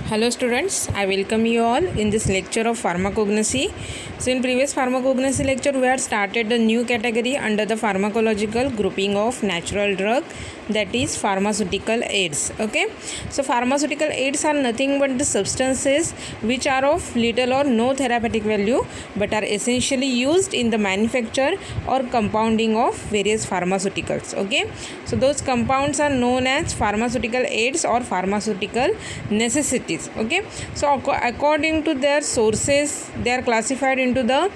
Hello students, I welcome you all in this lecture of pharmacognosy. So in previous pharmacognosy lecture we had started a new category under the pharmacological grouping of natural drug, that is pharmaceutical aids. Okay, so pharmaceutical aids are nothing but the substances which are of little or no therapeutic value but are essentially used in the manufacture or compounding of various pharmaceuticals. Okay, so those compounds are known as pharmaceutical aids or pharmaceutical necessities. Okay, so according to their sources they are classified into the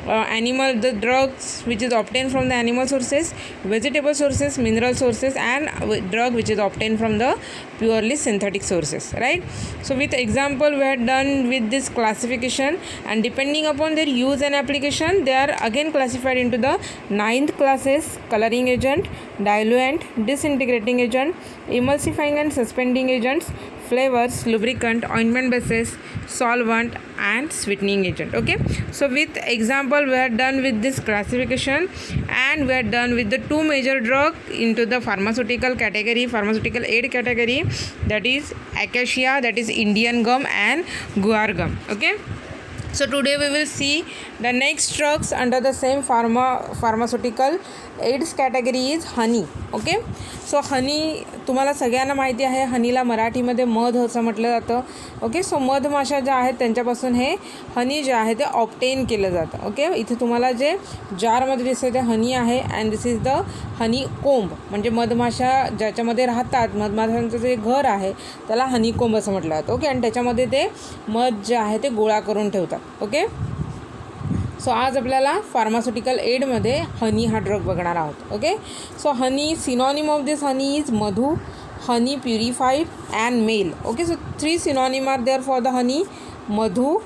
the drugs which is obtained from the animal sources, vegetable sources, mineral sources, and drug which is obtained from the purely synthetic sources, right? So with example we are done with this classification, and depending upon their use and application they are again classified into the 9th classes: coloring agent, diluent, disintegrating agent, emulsifying and suspending agents, flavors, lubricant, ointment bases, solvent, and sweetening agent. Okay, so with example we are done with this classification, and we are done with the two major drug into the pharmaceutical category, pharmaceutical aid category, that is acacia, that is Indian gum, and guar gum. Okay, so today we will see the next drugs under the same pharmaceutical aids category is honey. Okay, so honey तुम्हाला सगळ्यांना माहिती आहे, हनीला मराठीमध्ये मध असं म्हटलं जातं. Okay, so मधमाशा ज्या आहेत त्यांच्यापासून हे हनी जे आहे ते ऑब्टेन केलं जातं. ओके, इथे तुम्हाला जे जारमध्ये दिसतं ते हनी आहे, and this is the honey कोंब, म्हणजे मधमाशा ज्याच्यामध्ये राहतात, मधमाशांचं जे घर आहे त्याला हनी कोंब असं म्हटलं जातं. ओके, आणि त्याच्यामध्ये ते मध जे आहे ते गोळा करून ठेवतात. ओके, सो आज आपल्याला फार्मास्युटिकल एडमध्ये हनी हा ड्रग बघणार आहोत. Okay, so honey, synonym of this honey is madhu, honey purified, and mel. Okay, so 3 synonym are there for the honey: madhu,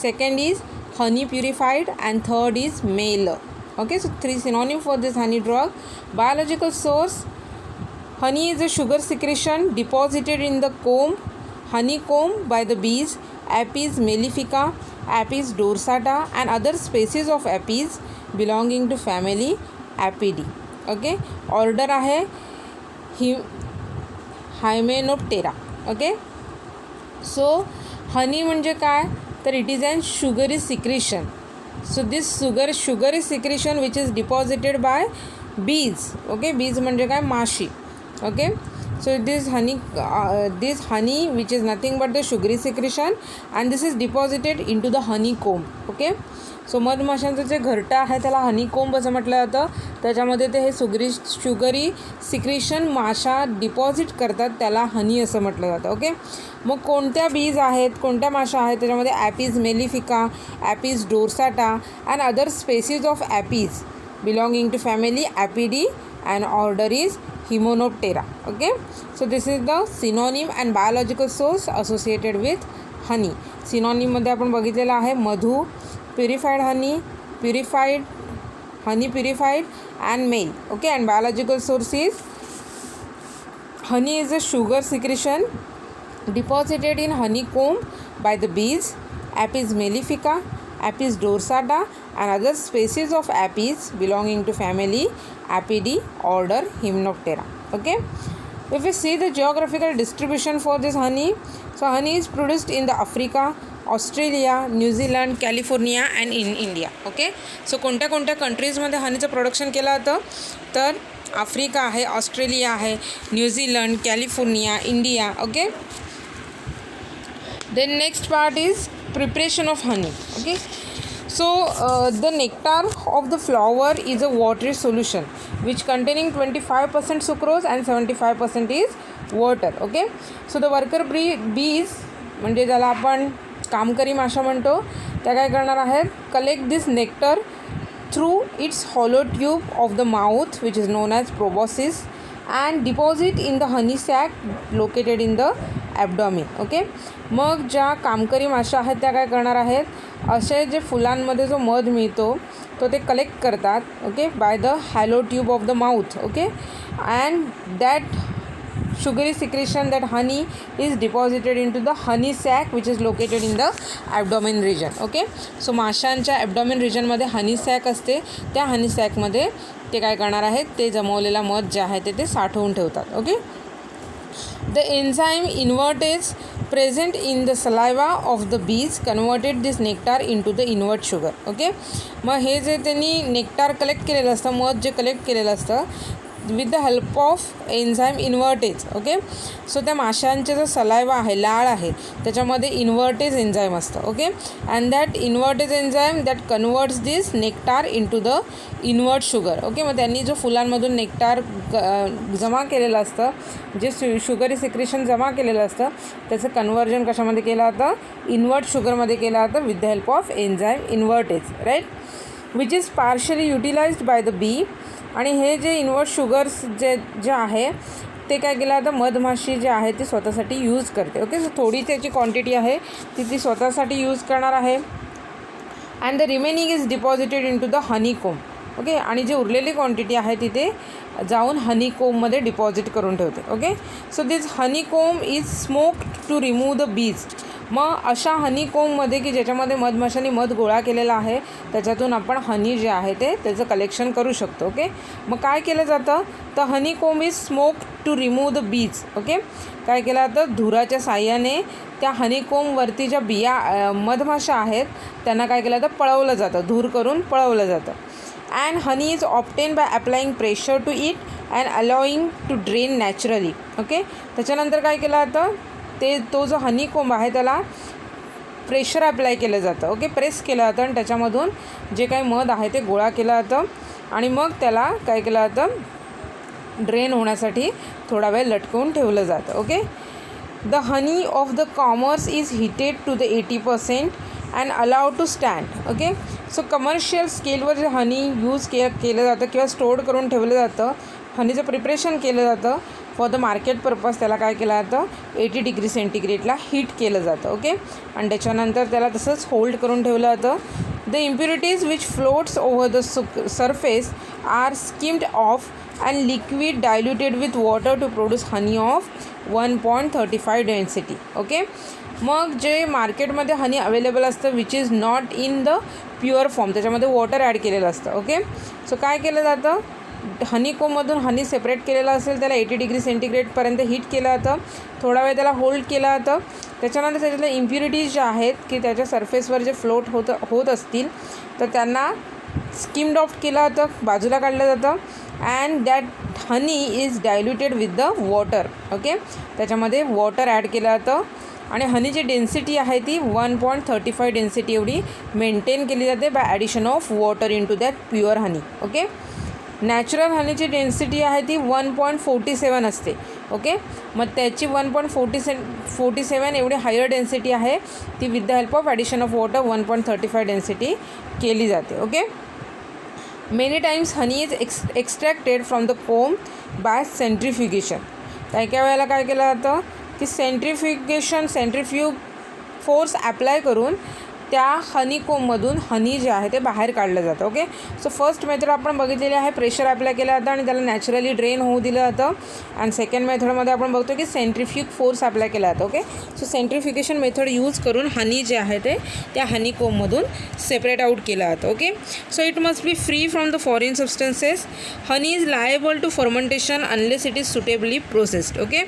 second is honey purified, and third is mel. Okay, so 3 synonym for this honey drug. Biological source: honey is a sugar secretion deposited in the comb, honeycomb, by the bees, Apis mellifica, Apis dorsata, and other species of Apis belonging to family Apidae. Okay, order आहे Hymenoptera. Okay, so honey म्हणजे काय, तर it is an sugary secretion. So this sugary secretion which is deposited by bees. Okay, bees म्हणजे काय, माशी. Okay, so this honey which is nothing but the sugary secretion, and this is deposited into the honeycomb. Okay, so मधमाशांचं जे घरटं आहे त्याला हनीकोंब असं म्हटलं जातं. त्याच्यामध्ये ते हे शुगरी सिक्रेशन माशा डिपॉझिट करतात, त्याला हनी असं म्हटलं जातं. ओके, मग कोणत्या बीज आहेत, कोणत्या माशा आहेत त्याच्यामध्ये? Apis mellifica, Apis dorsata, and other species of Apis belonging to family Apidae, and order is Hymenoptera. Okay, so this is the synonym and biological source associated with honey. Synonym मध्ये आपण बघितलेलं आहे मधु, purified honey, honey purified, and mel. Okay, and biological source is honey is a sugar secretion deposited in honeycomb by the bees, Apis mellifica, Apis dorsata, and other species of Apis belonging to family Apidae, order Hymenoptera. Okay, if we see the geographical distribution for this honey, so honey is produced in the Africa, Australia, New Zealand, California, and in India. Okay, so कोणत्या कोणत्या कंट्रीजमध्ये हनीचं production केलं जातं, तर Africa आहे, Australia आहे, New Zealand, California, India. Okay, then next part is preparation of honey. Okay, so the nectar of the flower is a watery solution which containing 25% sucrose and 75% is water. Okay, so the worker bees म्हणजे ज्याला आपण कामकरी माशा म्हणतो, त्या काय करणार आहेत, collect this nectar through its hollow tube of the mouth which is known as proboscis, and deposit in the honey sac located in the abdomen. Okay, मग ज्या कामकरी माशा आहेत त्या काय करणार आहेत, असे जे फुलांमध्ये जो मध मिळतो तो ते कलेक्ट करतात. Okay, by the hello tube of the mouth. Okay, and that sugary secretion, that honey is deposited into the honey sac which is located in the abdomen region. Okay, so माशांच्या abdomen रिजनमध्ये हनी sack असते, त्या हनी सॅकमध्ये ते काय करणार आहेत, ते जमवलेला मध जे आहे ते साठवून ठेवतात. Okay, The enzyme invertase present in the saliva of the bees converted this nectar into the invert sugar. Okay, मग हे जे त्यांनी नेक्टार कलेक्ट केलेलं असतं, मध जे कलेक्ट केलेलं असतं with the help of enzyme invertase. Okay, so त्या माशांचे जो सलायवा आहे, लाळ आहे, त्याच्यामध्ये इन्व्हर्टेज एन्झाईम असतं. Okay, and that invertase enzyme that converts this nectar into the invert sugar. Okay, मग त्यांनी जो फुलांमधून नेक्टार जमा केलेलं असतं, जे शुगरी सिक्रेशन जमा केलेलं असतं, त्याचं कन्व्हर्जन कशामध्ये केलं जातं? इन्व्हर्ट शुगरमध्ये केलं जातं with the help of enzyme invertase, right, which is partially utilized by the bee. आणि हे जे इन्व्हर्ट शुगर्स जे आहे ते काय केलं आता मधमाशी जे आहे ती स्वतःसाठी यूज करते. ओके, सो थोडी त्याची क्वांटिटी आहे ती स्वतःसाठी यूज करणार आहे. And the remaining is deposited in to the honeycomb. Okay, आणि जी उरलेली क्वांटिटी आहे तिथे जाऊन हनीकोममध्ये डिपॉझिट करून ठेवते. Okay, so this honeycomb is smoked to remove the bees. मग अशा हनीकोममध्ये की ज्याच्यामध्ये मधमाशांनी मध गोळा केलेला आहे त्याच्यातून आपण हनी जे आहे त्याचं कलेक्शन करू शकतो. ओके, मग काय केलं जातं तर honeycomb is smoked to remove the bees. Okay, काय केलं जातं धुराच्या साह्याने त्या हनीकोमवरती ज्या बिया मधमाशा आहेत त्यांना काय केलं जातं पळवलं जातं, धूर करून पळवलं जातं. And honey is obtained by applying pressure to it and allowing to drain naturally. Okay, त्याच्यानंतर काय केलं जातं तो जो हनीकोंब आहे त्याला प्रेशर अप्लाय केलं जातं. ओके, प्रेस केलं जातं आणि त्याच्यामधून जे काही मध आहे ते गोळा केलं जातं आणि मग त्याला काय केलं जातं ड्रेन होण्यासाठी थोडा वेळ लटकवून ठेवलं जातं. Okay, the honey of the commerce is heated to the 80% and allowed to stand. Okay, so commercial स्केलवर जे हनी यूज केलं जातं किंवा स्टोअर करून ठेवलं जातं, हनीचं प्रिपरेशन केलं जातं फॉर द मार्केट पर्पज, त्याला काय केलं जातं 80 डिग्री सेंटीग्रेडला हीट केलं जातं. ओके, आणि त्याच्यानंतर त्याला तसंच होल्ड करून ठेवलं जातं. The impurities which floats over the surface are skimmed off and liquid diluted with water to produce honey of 1.35 density. Okay, मग जे मार्केटमध्ये हनी अवेलेबल असतं which is not in the pure form, त्याच्यामध्ये water add केलेलं असतं. Okay, so काय केलं जातं हनीकोममधून हनी सेपरेट केलेलं असेल त्याला 80 डिग्री सेंटीग्रेडपर्यंत हीट केलं जातं, थोडा वेळ त्याला होल्ड केलं जातं. त्याच्यानंतर त्याच्यातल्या इम्प्युरिटीज ज्या आहेत की त्याच्या सरफेसवर जे फ्लोट होत असतील तर त्यांना स्किम्ड ऑफ केलं जातं, बाजूला काढलं जातं. And that honey is diluted with the water. Okay, त्याच्यामध्ये वॉटर ॲड केलं जातं आणि हनीची डेन्सिटी आहे ती 1.35 डेन्सिटी एवढी मेंटेन केली जाते by addition of water into that pure honey. Okay, natural हनीची डेन्सिटी आहे ती 1.47 असते. ओके, मग त्याची 1.47 एवढी हायर डेन्सिटी आहे ती with the help of addition of water 1.35 density केली जाते. Okay, many times honey is extracted from the comb by centrifugation. काही वेळेला काय केलं जातं की सेंट्रिफ्यूग फोर्स अप्लाय करून त्या हनीकोममधून हनी जे आहे ते बाहेर काढलं जातं. ओके, सो फर्स्ट मेथड आपण बघितलेली आहे प्रेशर अप्लाय केलं जातं आणि त्याला नॅचरली ड्रेन होऊ दिलं जातं. आणि सेकंड मेथडमध्ये आपण बघतो की सेंट्रिफ्यूग फोर्स अप्लाय केला जातो. ओके, सो सेंट्रिफ्युगेशन मेथड यूज करून हनी जे आहे ते त्या हनीकोममधून सेपरेट आउट केलं जातं. Okay, so it must be free from the foreign substances. Honey is liable to fermentation unless it is suitably processed. Okay,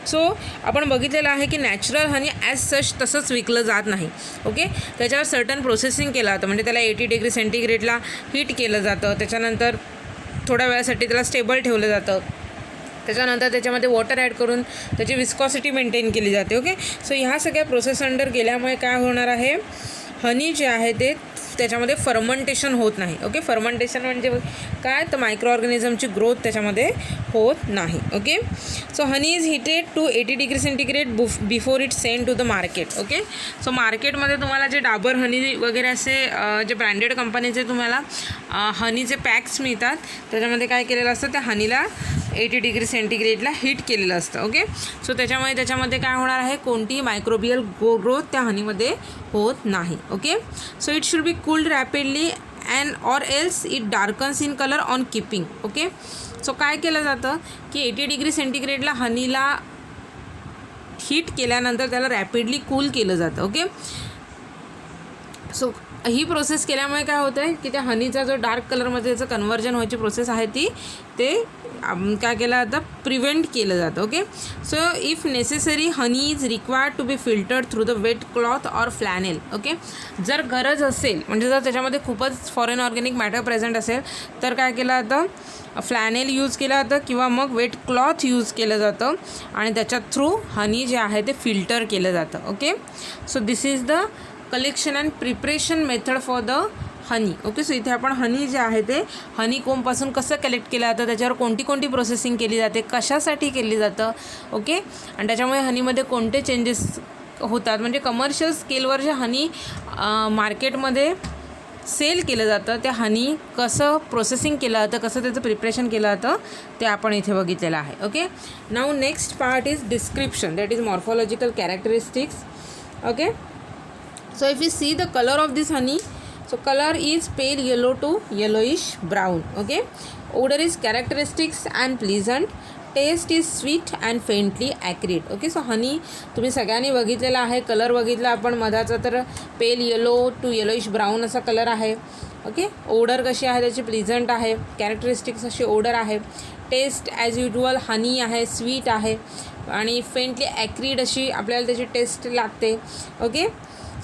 so आपण बघितलेलं आहे की नॅचरल हनी ॲज सच तसंच विकलं जात नाही. ओके, त्याच्यावर सर्टन प्रोसेसिंग केलं जातं, म्हणजे त्याला 80 डिग्री सेंटीग्रेडला हीट केलं जातं, त्याच्यानंतर थोड्या वेळासाठी त्याला स्टेबल ठेवलं जातं, त्याच्यानंतर त्याच्यामध्ये वॉटर ॲड करून त्याची विस्कॉसिटी मेंटेन केली जाते. ओके, सो ह्या सगळ्या प्रोसेस अंडर गेल्यामुळे काय होणार आहे हनी जे आहे ते त्याच्यामध्ये फर्मंटेशन होत नाही. ओके, फर्मंटेशन म्हणजे काय तर मायक्रो ऑर्गॅनिझमची ग्रोथ त्याच्यामध्ये होत नाही. Okay, so honey is heated to 80 degree centigrade before it send to the market. Okay, so मार्केटमध्ये तुम्हाला जे डाबर हनी वगैरे असे जे ब्रँडेड कंपनीचे तुम्हाला हनीचे पॅक्स मिळतात त्याच्यामध्ये काय केलेलं असतं त्या हनीला 80 डिग्री सेंटीग्रेडला हीट केलेलं असतं. ओके, सो त्याच्यामध्ये काय होणार आहे कोणतीही मायक्रोबियल ग्रोथ त्या हनीमध्ये होत नाही. Okay, so it should be cooled rapidly and or else it darkens in colour on keeping. Okay, so काय केलं जातं की 80 डिग्री सेंटीग्रेडला हनीला हीट केल्यानंतर त्याला रॅपिडली कूल केलं जातं. ओके, सो ही प्रोसेस केल्यामुळे काय होतं आहे की त्या हनीचा जो डार्क कलरमध्ये त्याचं कन्वर्जन व्हायची प्रोसेस आहे ते काय केलं जातं, प्रिव्हेंट केलं जातं. Okay. So if necessary honey is required to be filtered through the wet cloth or flannel. Okay. जर गरज असेल म्हणजे जर त्याच्यामध्ये खूपच फॉरेन ऑर्गॅनिक मॅटर प्रेझेंट असेल तर काय केलं जातं, फ्लॅनेल यूज केलं जातं किंवा मग वेट क्लॉथ यूज केलं जातं आणि त्याच्या थ्रू हनी जे आहे ते फिल्टर केलं जातं. Okay. So this is the collection and preparation method for the honey. Okay. So इथे आपण हनी जे आहे ते हनी कोमपासून कसं कलेक्ट केलं जातं, त्याच्यावर कोणती कोणती प्रोसेसिंग केली जाते, कशासाठी केली जातं. ओके. आणि त्याच्यामुळे हनीमध्ये कोणते चेंजेस होतात, म्हणजे कमर्शियल स्केलवर जे हनी मार्केटमध्ये सेल केलं जातं त्या हनी कसं प्रोसेसिंग केलं जातं, कसं त्याचं प्रिपरेशन केलं जातं ते आपण इथे बघितलेलं आहे. Okay. Now next part is description, that is morphological characteristics. Okay. So if you see the color of this honey, so color is pale yellow to yellowish brown. Okay. Odor is characteristics and pleasant. Taste is sweet and faintly acrid. Okay. So honey तुम्ही सगळ्यांनी बघितलेला आहे, colour बघितला आपण मधाचा तर pale yellow to yellowish brown असा colour आहे. ओके. ओडर कशी आहे त्याची, प्लीझंट आहे. कॅरेक्टरिस्टिक्स अशी ओडर आहे. टेस्ट ॲज युजल हनी आहे, स्वीट आहे आणि फेंटली ॲक्रीड अशी आपल्याला त्याची टेस्ट लागते. ओके.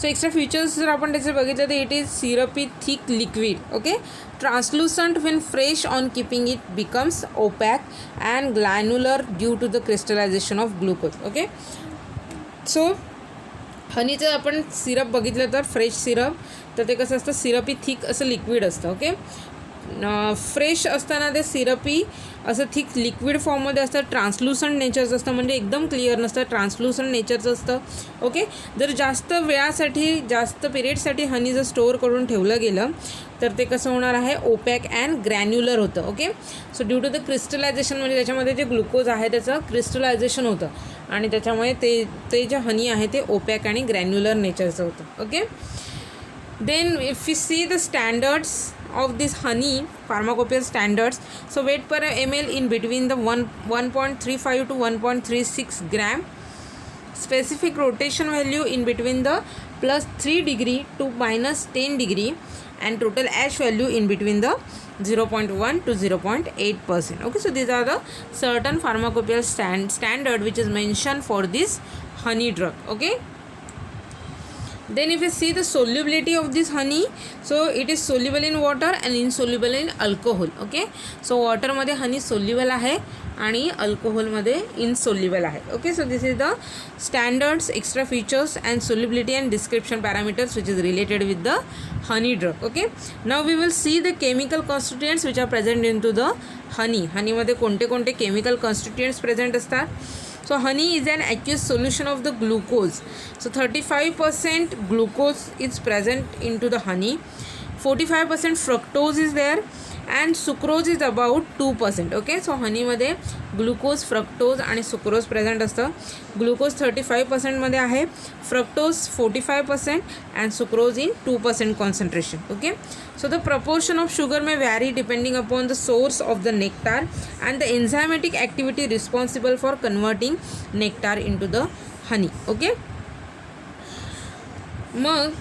सो एक्स्ट्रा फीचर्स जर आपण त्याचे बघितलं तर it is syrupy thick liquid. Okay. Translucent when fresh on keeping it becomes opaque and granular due to the crystallization of glucose. Okay. So हनीचं आपण सिरप बघितलं तर फ्रेश सिरप तर ते कसं असतं, सिरपी थिक असं लिक्विड असतं. ओके. फ्रेश असताना ते सिरपी असं थिक लिक्विड फॉर्ममध्ये असतं. ट्रान्सलुसंट नेचरचं असतं, म्हणजे एकदम क्लिअर नसतं, ट्रान्सलुसंट नेचरचं असतं. ओके. जर जास्त वेळासाठी जास्त पिरियडसाठी हनी जर स्टोअर करून ठेवलं गेलं तर ते कसं होणार आहे, ओपॅक अँड ग्रॅन्युलर होतं. Okay. So due to the crystallisation म्हणजे त्याच्यामध्ये जे ग्लुकोज आहे त्याचं क्रिस्टलायझेशन होतं आणि त्याच्यामुळे ते जे हनी आहे ते ओपॅक आणि ग्रॅन्युलर नेचरचं होतं. Okay. Then if you see the standards of this honey, pharmacopoeia standards, so weight per ml in between the 1.35 to 1.36 gram, specific rotation value in between the plus 3 degree to minus 10 degree, and total ash value in between the 0.1 to 0.8%. Okay. So these are the certain pharmacopoeia standard which is mentioned for this honey drug. Okay. Then if you see the solubility of this honey, so it is soluble in water and insoluble in alcohol. Okay. So water मध्ये honey soluble आहे आणि अल्कोहोलमध्ये insoluble आहे. Okay. So this is the standards, extra features and solubility and description parameters which is related with the honey drug. Okay. Now we will see the chemical constituents which are present into the honey. honey मध्ये कोणते कोणते chemical constituents present असतात. So honey is an aqueous solution of the glucose. So 35% glucose is present into the honey. 45% fructose is there and sucrose is about 2%. Okay. So honey मध्ये glucose, fructose आणि sucrose present असतं. Glucose 35% मध्ये आहे, fructose 45% and sucrose in 2% concentration. Okay. So the proportion of sugar may vary depending upon the source of the nectar and the enzymatic activity responsible for converting nectar into the honey. Okay. मग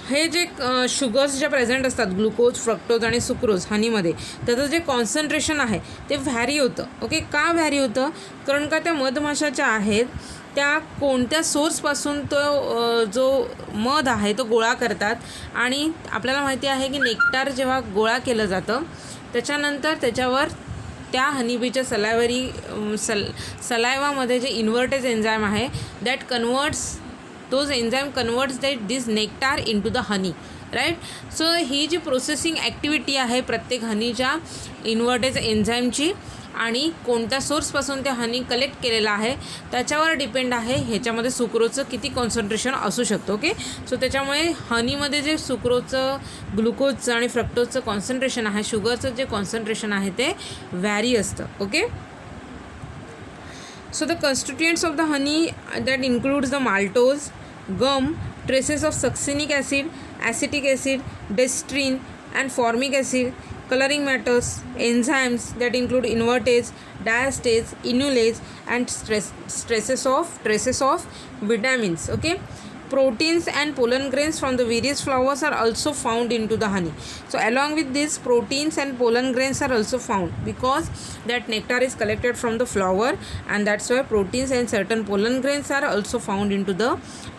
हे जे sugars ज्या present असतात, glucose, fructose आणि sucrose हनीमध्ये, त्याचं जे concentration आहे ते व्हॅरी होतं. ओके. का व्हॅरी होतं? कारण का त्या मधमाशाच्या आहेत त्या कोणत्या सोर्सपासून तो जो मध आहे तो गोळा करतात आणि आपल्याला माहिती आहे की नेक्टार जेव्हा गोळा केलं जातं त्याच्यानंतर त्याच्यावर त्या हनीबीच्या सलायवामध्ये जे इन्व्हर्टेज एन्झाईम आहे that converts those enzyme converts this nectar into the honey, right? So ही जी प्रोसेसिंग ॲक्टिव्हिटी आहे प्रत्येक हनीच्या इन्व्हर्टेज एन्झाईमची आणि कोणत्या सोर्सपासून ते हनी कलेक्ट केलेलं आहे त्याच्यावर डिपेंड आहे ह्याच्यामध्ये सुक्रोजचं किती कॉन्सन्ट्रेशन असू शकतं. ओके. सो त्याच्यामुळे हनीमध्ये जे सुक्रोजचं, ग्लुकोजचं आणि फ्रक्टोजचं कॉन्सन्ट्रेशन आहे, शुगरचं जे कॉन्सन्ट्रेशन आहे ते व्हॅरी असतं. Okay. So the constituents of the honey that includes the maltose, gum, traces of succinic acid, acetic acid, dextrin and formic acid, coloring matters, enzymes that include invertase, diastase, inulase and traces of vitamins. Okay. proteins and pollen grains from the various flowers are also found into the honey. So along with this, proteins and pollen grains are also found because that nectar is collected from the flower, and that's why proteins and certain pollen grains are also found into the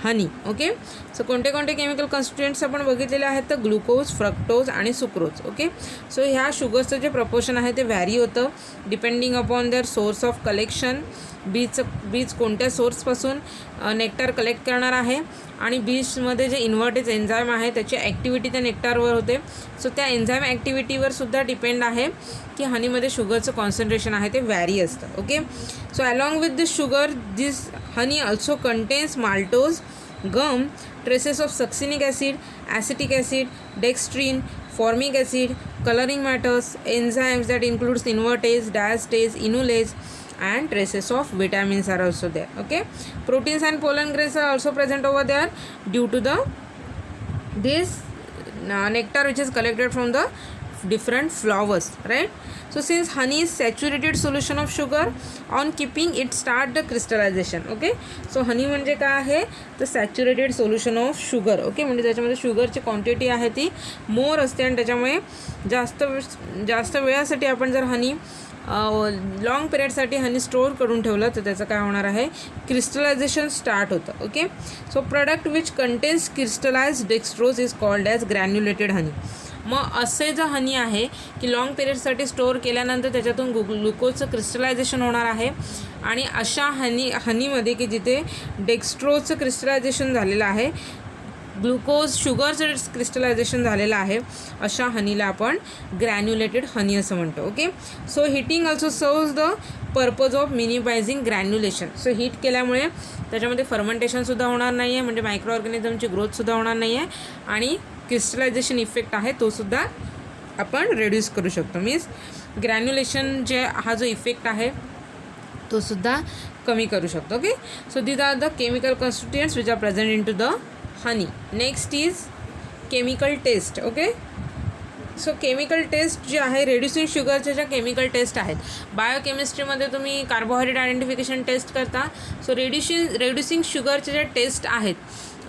honey. Okay, so कोणते कोणते chemical constituents आपण बघितलेले आहेत तर glucose, fructose आणि sucrose. Okay, so ह्या शुगर्सचं जे प्रपोर्शन आहे ते व्हॅरी होतं depending upon their source of collection. Bees कोणत्या सोर्सपासून नेक्टार कलेक्ट करणार आहे आणि बीजमध्ये जे इन्व्हर्टेज एन्झाईम आहे त्याची ॲक्टिव्हिटी त्या नेक्टारवर होते. सो त्या एन्झाईम ॲक्टिव्हिटीवर सुद्धा डिपेंड आहे की हनीमध्ये शुगरचं कॉन्सन्ट्रेशन आहे ते व्हॅरी असतं. Okay, so along with this sugar this honey also contains maltose, gum, traces of succinic acid, acetic acid, dextrin, formic acid, coloring matters, enzymes that includes invertase, diastase, inulase, and traces of vitamins are also there. Okay, proteins and pollen grains are also present over there due to the this nectar which is collected from the different flowers, right? So since honey is saturated solution of sugar, on keeping it start the crystallization. Okay, so honey म्हणजे काय आहे तर saturated solution of sugar. Okay, म्हणजे त्याच्यामध्ये शुगरची quantity आहे ती मोर असते आणि त्याच्यामुळे जास्त वेळासाठी आपण जर हनी लॉंग पिरियडसाठी हनी स्टोअर करून ठेवलं तर त्याचं काय होणार आहे क्रिस्टलायझेशन स्टार्ट होतं. Okay, so product which contains crystallized dextrose is called as granulated honey. मग असे जर हनी आहे की लाँग पिरियडसाठी स्टोअर केल्यानंतर त्याच्यातून ग्लुकोजचं क्रिस्टलायझेशन होणार आहे आणि अशा हनीमध्ये की जिथे डेक्स्ट्रोजचं क्रिस्टलायझेशन झालेलं आहे, ग्लुकोज शुगरचं क्रिस्टलायझेशन झालेलं आहे, अशा हनीला आपण ग्रॅन्युलेटेड हनी असं म्हणतो. Okay, so heating also serves the purpose of minimizing granulation. So heat केल्यामुळे त्याच्यामध्ये फर्मेंटेशनसुद्धा होणार नाही आहे, म्हणजे मायक्रो ऑर्गॅनिझमची ग्रोथसुद्धा होणार नाही आहे आणि क्रिस्टलायझेशन इफेक्ट आहे तो सुद्धा आपण रिड्यूस करू शकतो. मीन्स ग्रॅन्युलेशन जे हा जो इफेक्ट आहे तो सुद्धा कमी करू शकतो. Okay, so these are the chemical constituents which are present in to the honey. Next is chemical test. Okay, so chemical test जे आहे रेड्युसिंग शुगरच्या ज्या केमिकल टेस्ट आहेत, बायोकेमिस्ट्रीमध्ये तुम्ही कार्बोहायड्रेट आयडेंटिफिकेशन टेस्ट करता. सो रेड्युसिंग शुगरच्या ज्या टेस्ट आहेत,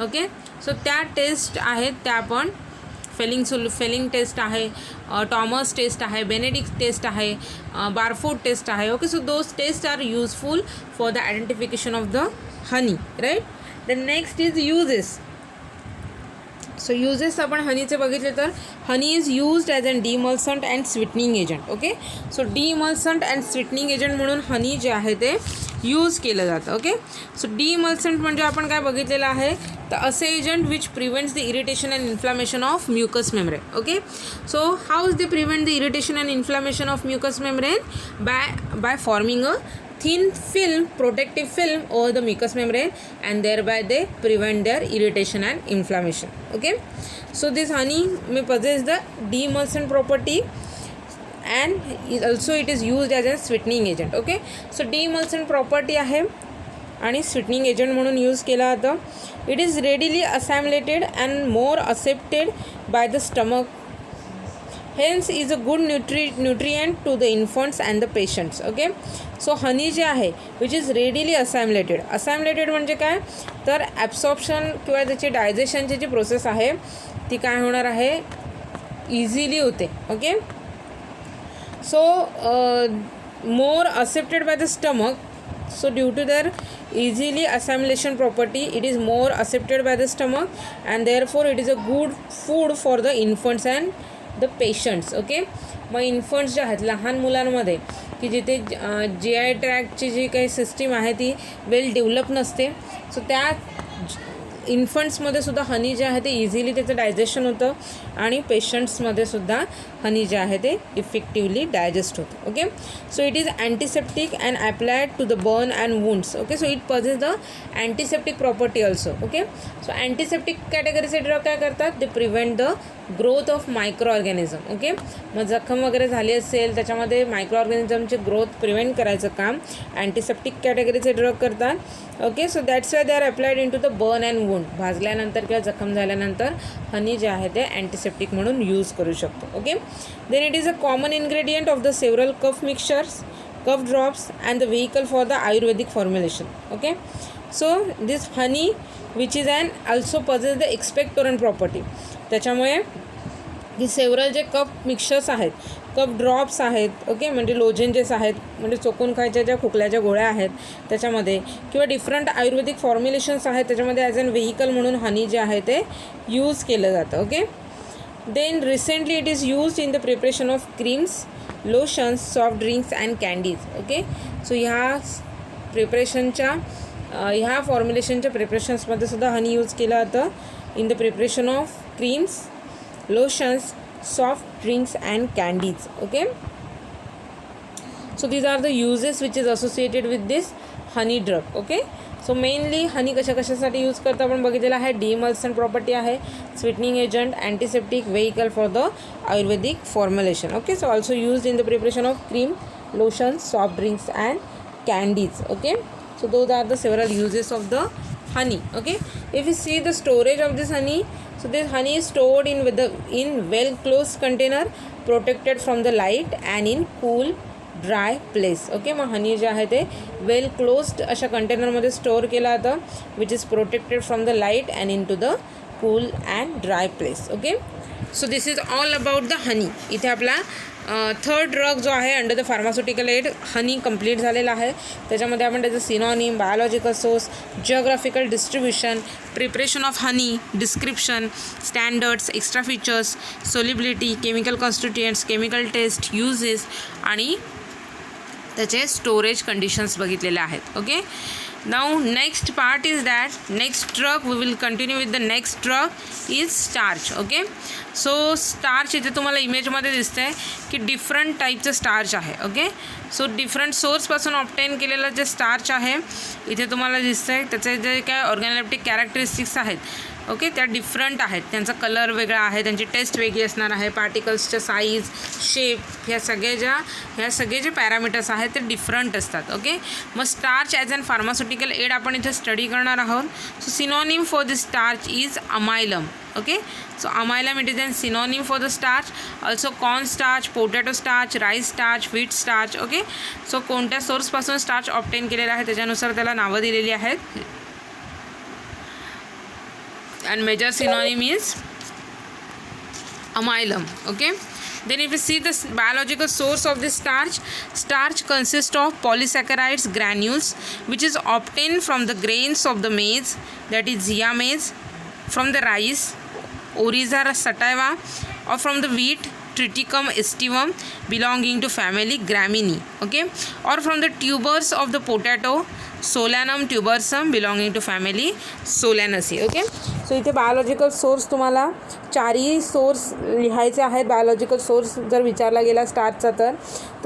okay, so त्या taste आहेत त्या आपण फेलिंग टेस्ट आहे, टॉमस टेस्ट आहे, बेनेडिक्ट टेस्ट आहे, बारफोर्ड टेस्ट आहे. Okay, so those tests are useful for the identification of the honey, right. The next is uses. So uses आपण हनीचे बघितले तर honey is used as an demulcent and sweetening agent. Okay, so demulcent and sweetening agent म्हणून honey जे आहे ते use केलं जातं. ओके, सो डिमल्संट म्हणजे आपण काय बघितलेलं आहे तर असे agent which prevents the irritation and inflammation of mucous membrane. Okay, so how is they prevent the irritation and inflammation of mucous membrane by forming a thin film, protective film over the mucous membrane, and thereby they prevent their irritation and inflammation. Okay, so this honey may possess the demulcent property and also it is used as a sweetening agent. Okay, so demulcent property आहे आणि sweetening agent म्हणून use केला जातं. It is readily assimilated and more accepted by the stomach, hence is a good nutrient to the infants and the patients. Okay, so honey जे आहे which is readily असायम्युलेटेड म्हणजे काय तर ॲब्सॉर्प्शन किंवा त्याची डायजेशनची जी प्रोसेस आहे ती काय होणार आहे इझिली होते. Okay, so more accepted by the stomach, so due to their easily assimilation property it is more accepted by the stomach and therefore it is a good food for the infants and the patients. Okay, मग infants जे आहेत लहान मुलांमध्ये की जिथे GI ट्रॅकची जी काही system आहे ती वेल डेव्हलप नसते, सो त्या इन्फंट्समध्ये सुद्धा हनी जे आहे ते इझिली त्याचं डायजेशन होतं आणि पेशंट्समध्ये सुद्धा हनी जे आहे ते इफेक्टिवली डायजेस्ट होतं. Okay, so it is antiseptic and applied to the burn and wounds. Okay, so it possess the antiseptic property also. Okay, so antiseptic कॅटेगरीचे ड्रग काय करतात ते prevent the growth of micro organism. Okay, मग जखम वगैरे झाली असेल त्याच्यामध्ये मायक्रो ऑर्गॅनिझमची ग्रोथ प्रिव्हेंट करायचं काम अँटीसेप्टिक कॅटेगरीचे ड्रग करतात. Okay, so that's why they are applied in to the burn and wound. भाजल्यानंतर किंवा जखम झाल्यानंतर हनी जे आहे ते अँटीसेप्टिक म्हणून यूज करू शकतो. Okay, then it is a common ingredient of the several cough mixtures, cough drops and the vehicle for the Ayurvedic formulation. Okay, so this honey which is and also possesses the expectorant property. त्याच्यामुळे ही several जे cough mixtures आहेत, cough drops आहेत, okay, म्हणजे lozenges आहेत, म्हणजे चोकून खायच्या ज्या खोकल्याच्या गोळ्या आहेत त्याच्यामध्ये, किंवा डिफरंट आयुर्वेदिक फॉर्म्युलेशन्स आहेत त्याच्यामध्ये ॲज अन व्हेकल म्हणून हनी जे आहे ते यूज केलं जातं. Okay. Then recently it is used in the preparation of creams, lotions, soft drinks and candies. Okay. So ह्या प्रिपरेशनच्या ह्या फॉर्म्युलेशनच्या प्रिपरेशन्समध्ये सुद्धा हनी यूज केलं जातं in the preparation of creams, lotions, soft drinks and candies. Okay, so these are the uses which is associated with this honey drug. Okay, so mainly honey कशासाठी use करतो आपण बघितलेलं आहे. डिमल्सन प्रॉपर्टी आहे, sweetening agent, antiseptic, vehicle for the Ayurvedic formulation. Okay, so also use in the preparation of cream, lotions, soft drinks and candies. Okay, so those are the several uses of the honey. Okay, if you see the storage of this honey, so this honey is stored in well closed container, protected from the light and in cool dry place. Okay, मग हनी जे आहे ते वेल closed अशा कंटेनरमध्ये store केलं जातं which is protected from the light and in to the cool and dry place. Okay, so this is all about the honey. इथे आपला थर्ड ड्रग जो आहे under the pharmaceutical aid honey complete झालेला आहे. त्याच्यामध्ये आपण त्याचं synonym, biological source, geographical distribution, preparation of honey, description, standards, extra features, solubility, chemical constituents, chemical test, uses आणि त्याचे स्टोरेज कंडिशन्स बघितलेले आहेत. Okay, now next part is that next drug we will continue with the next drug is starch. Okay, so starch इथे तुम्हाला इमेजमध्ये दिसतं आहे की different टाईपचं स्टार्च आहे. ओके, सो डिफरंट सोर्सपासून ऑब्टेन केलेलं जे स्टार्च आहे इथे तुम्हाला दिसतं आहे. त्याचे जे काय ऑर्गॅनोलेप्टिक कॅरेक्टरिस्टिक्स आहेत, ओके, त्या डिफरंट आहेत. त्यांचा कलर वेगळा आहे, त्यांची टेस्ट वेगळी असणार आहे, पार्टिकल्सच्या साईज, शेप, ह्या सगळे जे पॅरामीटर्स आहेत ते डिफरंट असतात. ओके, मग starch as an pharmaceutical aid आपण इथे स्टडी करणार आहोत. So synonym for this starch is amylum. Okay, so amylum it is a synonym for the starch. Also corn starch, potato starch, rice starch, wheat starch. Okay, so कोणत्या source पासून starch obtain केलेला आहे त्याच्यानुसार त्याला नावं दिलेली आहेत. And major synonym is amylum. Okay, then if you see the biological source of this starch consists of polysaccharides granules which is obtained from the grains of the maize, that is zea maize, from the rice Oryza sativa, or from the wheat Triticum aestivum belonging to family Gramineae. Okay, or from the tubers of the potato Solanum tubersum belonging to family Solanaceae. Okay, so इथे biological source तुम्हाला चारही source लिहायचे आहेत. Biological source जर विचारला गेला स्टार्चचा तर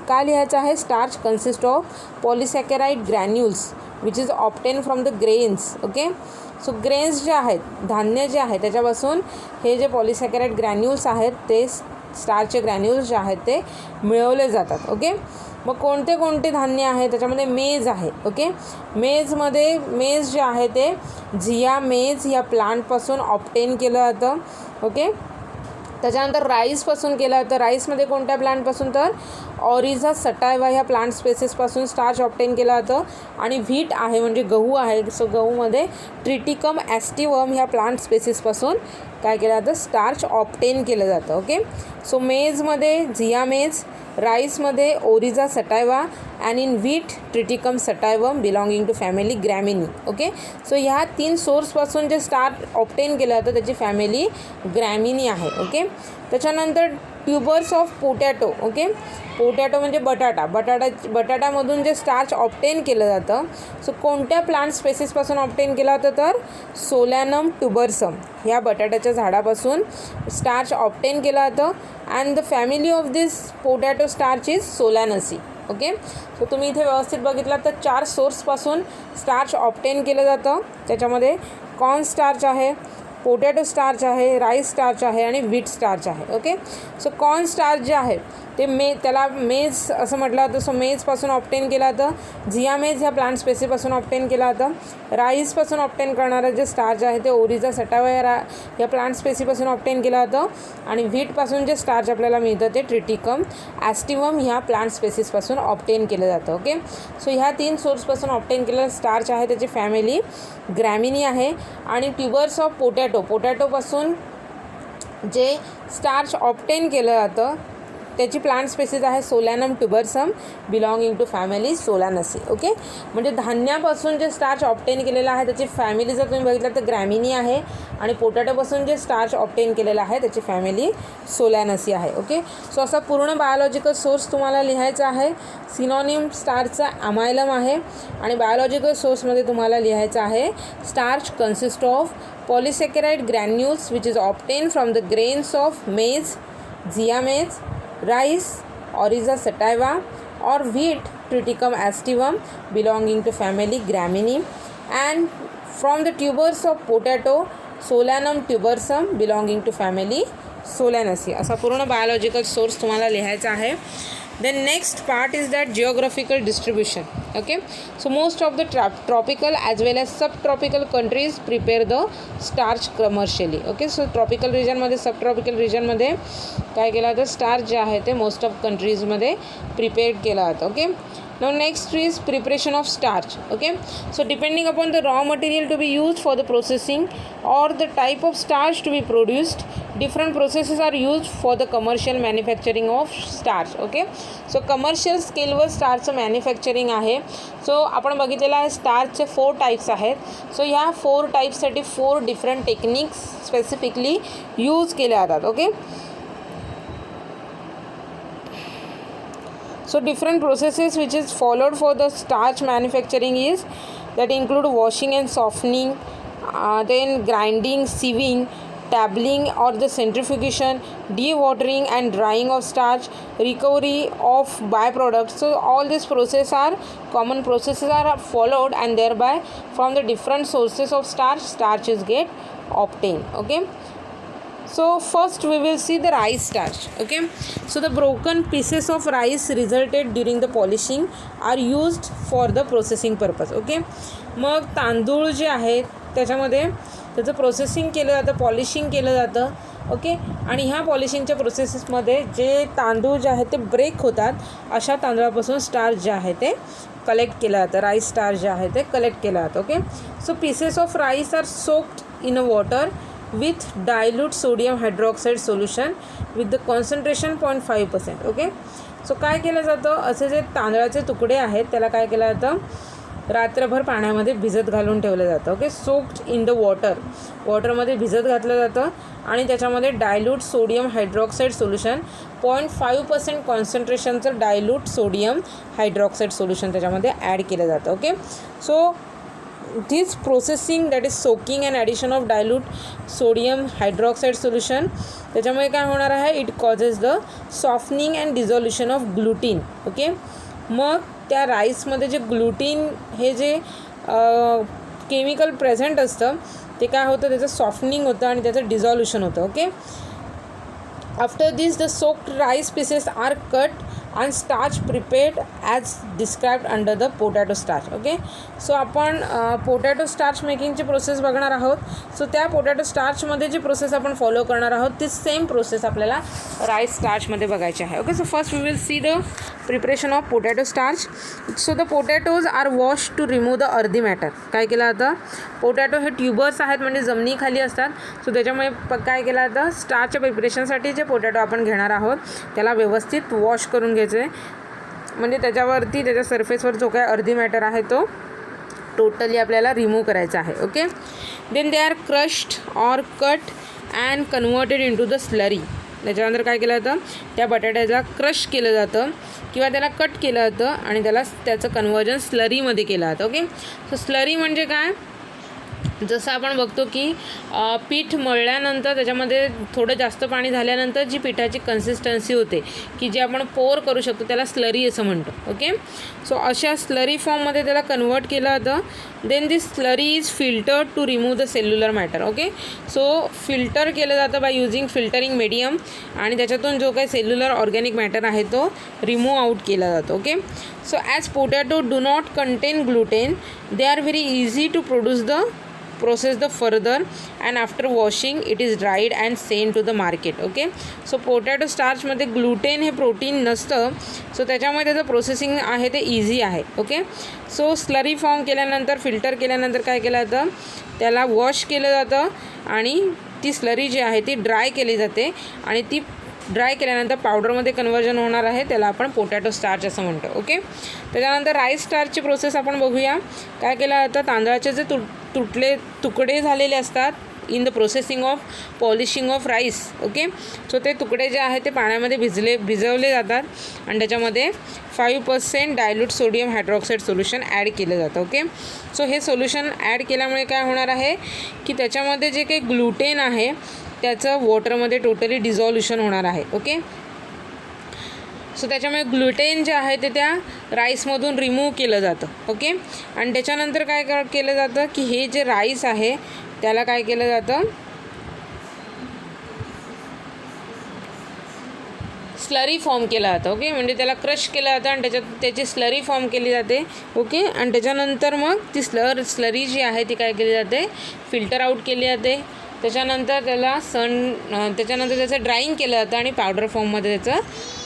काय लिहायचं आहे? Starch consist of polysaccharide granules which is obtain from the grains. Okay, so grains जे आहेत, धान्य जे आहे त्याच्यापासून हे जे पॉलिसॅकराइड ग्रॅन्युल्स आहेत ते स्टार्चचे ग्रॅन्युल्स जे आहेत ते मिळवले जातात. ओके, मग कोणते कोणते धान्य आहे त्याच्यामध्ये मेज आहे. ओके, मेज जे आहे ते झिया मेज या प्लांटपासून ऑब्टेन केलं जातं. ओके, त्याच्यानंतर राईसपासून केलं जातं. राईसमध्ये कोणत्या प्लांटपासून तर ऑरिझा सटायवा ह्या प्लांट स्पेसिसपासून स्टार्च ऑब्टेन केलं जातं. आणि व्हीट आहे म्हणजे गहू आहे, सो गहूमध्ये ट्रिटिकम ॲस्टिवम ह्या प्लांट स्पेसिसपासून काय केलं जातं? स्टार्च ऑब्टेन केलं जातं. ओके, सो मेजमध्ये झिया मेज, राईसमध्ये Oryza sativa and in wheat Triticum sativum belonging to family Gramineae. Okay, so ह्या 3 सोर्सपासून जे स्टार्च ऑब्टेन केलं जातं त्याची फॅमिली ग्रॅमिनी आहे. ओके, त्याच्यानंतर tubers of potato. Okay, potato म्हणजे बटाट्यामधून जे स्टार्च ऑब्टेन केलं जातं, सो कोणत्या प्लांट स्पेसिसपासून ऑब्टेन केलं जातं तर सोलॅनम ट्युबर्सम ह्या बटाट्याच्या झाडापासून स्टार्च ऑब्टेन केलं जातं. And the family of this potato starch is Solanaceae. Okay, so तुम्ही इथे व्यवस्थित बघितलात तर 4 सोर्सपासून स्टार्च ऑब्टेन केलं जातं. त्याच्यामध्ये कॉर्न स्टार्च आहे, पोटॅटो स्टार्च आहे, राईस स्टार्च आहे आणि व्हीट स्टार्च आहे. ओके, सो कॉर्न स्टार्च जे आहे ते त्याला मेज असं म्हटलं जातं. सो मेजपासून ऑप्टेन केलं जातं. झियामेज ह्या प्लांट स्पेसीपासून ऑप्टेन केलं जातं. राईसपासून ऑप्टेन करणारं जे स्टार्च आहे ते ओरिजा सटावा या प्लांट स्पेसीपासून ऑप्टेन केलं जातं. आणि व्हीटपासून जे स्टार्च आपल्याला मिळतं ते ट्रिटिकम ॲस्टिवम ह्या प्लांट स्पेसीसपासून ऑप्टेन केलं जातं. ओके, सो ह्या 3 सोर्सपासून ऑप्टेन केलेलं स्टार्च आहे त्याची फॅमिली ग्रॅमिनी आहे. आणि ट्युबर्स ऑफ पोटॅटोपासून जे स्टार्च ऑप्टेन केलं जातं त्याची प्लांट स्पेसीज आहे सोलॅनम ट्युबरसम बिलॉंगिंग टू फॅमिली सोलॅनसी. ओके, म्हणजे धान्यापासून जे स्टार्च ऑप्टेन केलेलं आहे त्याची फॅमिली जर तुम्ही बघितलं तर ग्रॅमिनी आहे. आणि पोटॅटोपासून जे स्टार्च ऑप्टेन केलेलं आहे त्याची फॅमिली सोलॅनसी आहे. ओके, सो असा पूर्ण बायोलॉजिकल सोर्स तुम्हाला लिहायचा आहे. सिनॉनिम स्टार्चचा अमायलम आहे. आणि बायोलॉजिकल सोर्समध्ये तुम्हाला लिहायचं आहे starch consist of polysaccharide granules which is obtain from the grains of maize, Zea mays, rice, Oryza sativa, or wheat, Triticum aestivum, belonging to family Gramineae, and from the tubers of potato, Solanum tubersum, belonging to family Solanaceae. असा पूर्ण biological source तुम्हाला लिहायचा आहे. Then next part is that geographical distribution. Okay, so most of the tropical as well as subtropical countries prepare the starch commercially. Okay, so tropical region मध्ये subtropical region मध्ये काय केलं जातं स्टार्च जे आहे ते मोस्ट ऑफ कंट्रीजमध्ये prepare केलं जातं. Okay, now next is preparation of starch. Okay, so depending upon the raw material to be used for the processing or the type of starch to be produced, different processes are used for the commercial manufacturing of starch. Okay, so commercial स्केलवर स्टार्चचं manufacturing आहे. So आपण बघितलेलं आहे स्टार्चचे 4 types आहेत. So ह्या 4 टाईप्ससाठी 4 different techniques specifically use केल्या जातात. Okay, so different processes which is followed for the starch manufacturing is that include washing and softening, then grinding, sieving, tabling or the centrifugation, dewatering and drying of starch, recovery of byproducts. So all these processes are common processes are followed, and thereby from the different sources of starch is get obtained. Okay, so first we will see the rice starch. Okay, so the broken pieces of rice resulted during the polishing are used for the processing purpose. Okay, मग तांदूळ जे आहेत त्याच्यामध्ये त्याचं processing केलं जातं, polishing केलं जातं. ओके, आणि ह्या पॉलिशिंगच्या प्रोसेसेसमध्ये जे तांदूळ जे आहेत ते ब्रेक होतात अशा तांदळापासून स्टार्च जे आहे ते कलेक्ट केलं जातं. राईस स्टार्च जे आहे ते कलेक्ट केलं जातं. Okay, so pieces of rice are soaked in a water with dilute sodium hydroxide solution with the concentration 0.5%. Okay, so काय केलं जातं असे जे तांदळाचे तुकडे आहेत त्याला काय केलं जातं रात्रभर पाण्यामध्ये भिजत घालून ठेवलं जातं. ओके, सोक्ड इन द वॉटरमध्ये भिजत घातलं जातं आणि त्याच्यामध्ये डायल्यूट सोडियम हायड्रॉक्साईड सोल्युशन 0.5% कॉन्सन्ट्रेशनचं डायल्यूट सोडियम हायड्रॉक्साईड सोल्युशन त्याच्यामध्ये ॲड केलं जातं. Okay, so this processing, that is soaking and addition of dilute sodium hydroxide solution, त्याच्यामुळे काय होणार आहे it causes the softening and dissolution of gluten. Okay, मग त्या राईसमध्ये जे ग्लुटीन हे जे केमिकल प्रेझेंट असतं ते काय होतं त्याचं सॉफ्टनिंग होतं आणि त्याचं डिझोल्युशन होतं. Okay, after this the soaked rice pieces are cut and starch prepared as described under the potato starch. Okay, so आपण पोटॅटो स्टार्च मेकिंगची प्रोसेस बघणार आहोत. सो त्या पोटॅटो स्टार्चमध्ये जी प्रोसेस आपण फॉलो करणार आहोत ती सेम प्रोसेस आपल्याला राईस स्टार्चमध्ये बघायची आहे. Okay, so first we will see the preparation of potato starch. So the potatoes are wash to remove the earthy matter. काय केलं जातं पोटॅटो हे ट्युबर्स आहेत म्हणजे जमिनीखाली असतात. सो त्याच्यामुळे काय केलं जातं स्टार्चच्या प्रिपरेशनसाठी जे पोटॅटो आपण घेणार आहोत त्याला व्यवस्थित वॉश करून घ्यायचं आहे. म्हणजे त्याच्यावरती त्याच्या सरफेसवर जो काय अर्धी मॅटर आहे तो टोटली आपल्याला रिमूव्ह करायचा आहे. Okay, then they are crushed or cut and converted into the slurry. त्याच्यानंतर काय केलं जातं त्या बटाट्याला क्रश केलं जातं किंवा त्याला कट केलं जातं आणि त्याचं कन्वर्जन स्लरीमध्ये केलं जातं. ओके, सो स्लरी म्हणजे काय जसं आपण बघतो की पीठ मळल्यानंतर त्याच्यामध्ये थोडं जास्त पाणी झाल्यानंतर जी पिठाची कन्सिस्टन्सी होते की जे आपण पोर करू शकतो त्याला स्लरी असं म्हणतो. ओके, सो अशा स्लरी फॉर्ममध्ये त्याला कन्वर्ट केलं जातं. Then this slurry is filtered to remove the cellular matter. Okay, so filter केलं जातं बाय युझिंग फिल्टरिंग मीडियम आणि त्याच्यातून जो काही सेल्युलर ऑर्गॅनिक मॅटर आहे तो रिमूव्ह आउट केला जातो. Okay, so as potato do not contain gluten they are very easy to produce the process the further and after washing it is dried and sent to the market. Okay, so potato स्टार्चमध्ये gluten हे protein नसतं, so त्याच्यामुळे त्याचं processing आहे ते easy आहे. Okay, so slurry form केल्यानंतर filter केल्यानंतर काय केलं जातं, त्याला वॉश केलं जातं आणि ती स्लरी जी आहे ती ड्राय केली जाते आणि ती ड्राय केल्यानंतर पावडरमध्ये कन्वर्जन होणार आहे, त्याला आपण पोटॅटो स्टार्च असं म्हणतो. ओके, त्याच्यानंतर राईस स्टार्चची प्रोसेस आपण बघूया. काय केलं जातं, तांदळाचे जे तुकडे झालेले असतात in the processing of polishing of rice. Okay, so ते तुकडे जे आहेत ते पाण्यामध्ये भिजवले जातात आणि त्याच्यामध्ये 5% dilute sodium hydroxide solution add केलं जातं. ओके, सो हे सोल्युशन ॲड केल्यामुळे काय होणार आहे की त्याच्यामध्ये जे काही ग्लुटेन आहे त्याचं वॉटरमध्ये टोटली डिझॉल्युशन होणार आहे. ओके, सो त्याच्यामुळे ग्लुटेन जे आहे ते त्या राईसमधून रिमूव्ह केलं जातं. ओके, आणि त्याच्यानंतर काय केलं जातं की हे जे राईस आहे त्याला काय केलं जातं, स्लरी फॉर्म केला जातं. ओके, म्हणजे त्याला क्रश केलं जातं आणि त्याची स्लरी फॉर्म केली जाते. ओके, आणि त्याच्यानंतर मग ती स्लरी जी आहे ती काय केली जाते, फिल्टर आउट केली जाते. त्याच्यानंतर त्याच्यानंतर त्याचं ड्राईंग केलं जातं आणि पावडर फॉर्ममध्ये त्याचं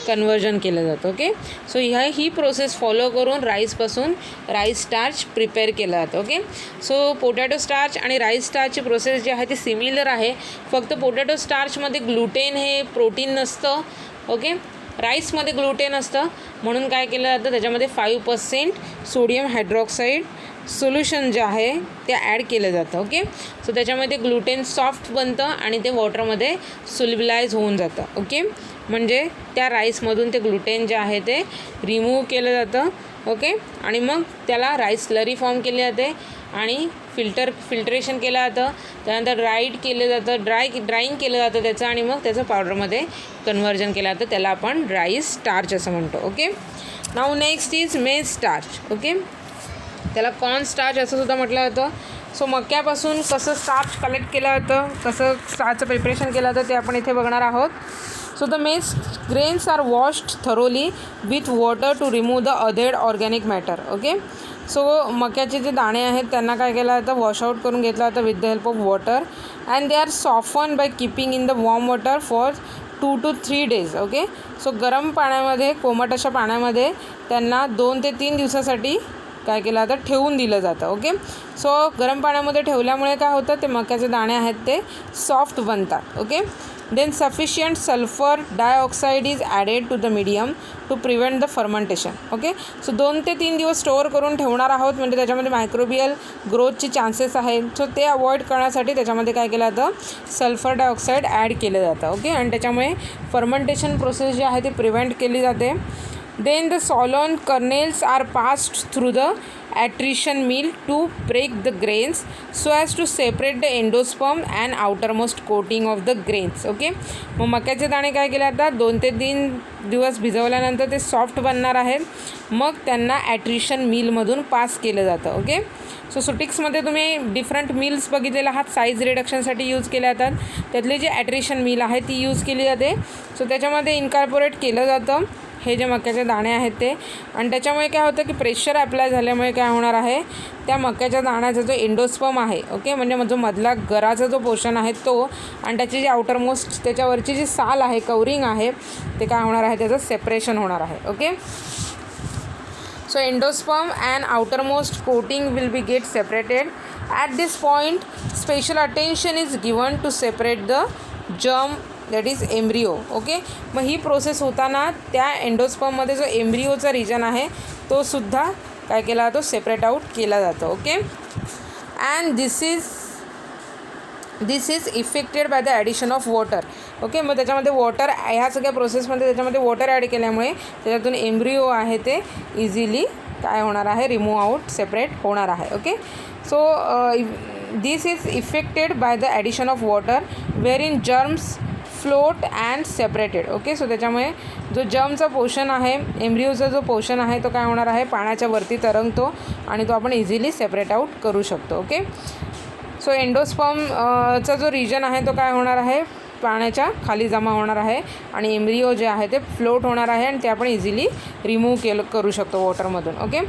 कन्वर्जन केलं जातं. ओके, सो ही प्रोसेस फॉलो करून राईसपासून राईस स्टार्च प्रिपेअर केलं जातं. ओके, सो पोटॅटो स्टार्च आणि राईस स्टार्चची प्रोसेस जी आहे ती सिमिलर आहे, फक्त पोटॅटो स्टार्चमध्ये ग्लुटेन हे प्रोटीन नसतं. ओके, राईसमध्ये ग्लुटेन असतं म्हणून काय केलं जातं, त्याच्यामध्ये 5% सोडियम हायड्रॉक्साईड सोल्युशन जे आहे ते ॲड केलं जातं. ओके, सो त्याच्यामध्ये ग्लुटेन सॉफ्ट बनतं आणि ते वॉटरमध्ये सोल्युबलाइज होऊन जातं. ओके, म्हणजे त्या राईसमधून ते ग्लुटेन जे आहे ते रिमूव्ह केलं जातं. ओके, आणि मग त्याला राईस स्लरी फॉर्म केली जाते आणि फिल्टरेशन केलं जातं. त्यानंतर ड्राईंग केलं जातं त्याचं आणि मग त्याचं पावडरमध्ये कन्वर्जन केलं जातं, त्याला आपण राईस स्टार्च असं म्हणतो. ओके, नाऊ नेक्स्ट इज मेज स्टार्च. ओके, त्याला कॉर्न स्टार्च असं सुद्धा म्हटलं जातं. सो मक्यापासून कसं स्टार्च कलेक्ट केलं जातं, कसं स्टार्चचं प्रिपरेशन केलं जातं ते आपण इथे बघणार आहोत. So the maize grains are washed thoroughly with water to remove the other organic matter. Okay, so मक्याचे जे दाणे आहेत त्यांना काय केलं जातं, वॉशआउट करून घेतलं जातं with the help of water and they are soften by keeping in the warm water for 2 to 3 days. Okay, so गरम पाण्यामध्ये, कोमट अशा पाण्यामध्ये त्यांना 2 ते 3 दिवसासाठी काय केलं जातं, ठेवून दिलं जातं. ओके, सो गरम पाण्यामध्ये ठेवल्यामुळे काय होतं, ते मक्याचे दाणे आहेत ते सॉफ्ट बनतात. Okay, then sufficient sulphur dioxide is added to the medium to prevent the fermentation. Okay, so 2 ते 3 दिवस स्टोअर करून ठेवणार आहोत, म्हणजे त्याच्यामध्ये मायक्रोबियल ग्रोथची चान्सेस आहेत, सो ते अवॉइड करण्यासाठी त्याच्यामध्ये काय केलं जातं, सल्फर डायऑक्साईड ॲड केलं जातं. ओके, आणि त्याच्यामुळे फर्मेंटेशन प्रोसेस जी आहे ती प्रिव्हेंट केली जाते. Then the solan kernels are passed through the attrition mill to break the grains so as to separate the endosperm and outermost coating of the grains. Okay, मग मक्याचे दाणे काय केले जातात, 2 ते 3 दिवस भिजवल्यानंतर ते सॉफ्ट बनणार आहेत, मग त्यांना ॲट्रिशन मिलमधून पास केलं जातं. ओके, सो सुटिक्समध्ये तुम्ही डिफरंट मिल्स बघितलेले आहात, साईज रिडक्शनसाठी यूज केल्या जातात. त्यातली जी ॲट्रिशन मिल आहे ती यूज केली जाते. सो त्याच्यामध्ये इन्कॉर्पोरेट केलं जातं हे जे मक्याचे दाणे आहेत ते, आणि त्याच्यामुळे काय होतं की प्रेशर अप्लाय झाल्यामुळे काय होणार आहे, त्या मक्याच्या दाण्याचा जो एंडोस्पर्म आहे, ओके, म्हणजे जो मधला गराचा जो पोर्शन आहे तो, आणि त्याची जी आउटरमोस्ट त्याच्यावरची जी साल आहे, कवरिंग आहे, ते काय होणार आहे, त्याचं सेपरेशन होणार आहे. Okay, so endosperm and outermost coating will be get separated. At this point special attention is given to separate the germ that is embryo. Okay, मग ही प्रोसेस होताना त्या एंडोस्पर्ममध्ये जो एम्ब्रिओचा रिजन आहे तो सुद्धा काय केला जातो, सेपरेट आउट केला जातो. Okay, and this is effected by the addition of water. Okay, मग त्याच्यामध्ये वॉटर, ह्या सगळ्या प्रोसेसमध्ये त्याच्यामध्ये वॉटर ॲड केल्यामुळे त्याच्यातून एम्ब्रिओ आहे ते इझिली काय होणार आहे, रिमूव्ह आउट, सेपरेट होणार आहे. Okay, so this is effected by the addition of water where in germs float and separated. Okay, so त्याच्यामुळे जो जर्मचा पोर्शन आहे, एम्ब्रिओचा जो पोर्शन आहे तो काय होणार आहे, पाण्याच्या वरती तरंगतो आणि तो आपण इझिली सेपरेट आऊट करू शकतो. ओके, सो एंडोस्पर्मचा जो रिजन आहे तो काय होणार आहे, पाण्याच्या खाली जमा होणार आहे आणि एम्ब्रिओ जे आहे ते फ्लोट होणार आहे आणि ते आपण इझिली रिमूव्ह करू शकतो वॉटरमधून. Okay,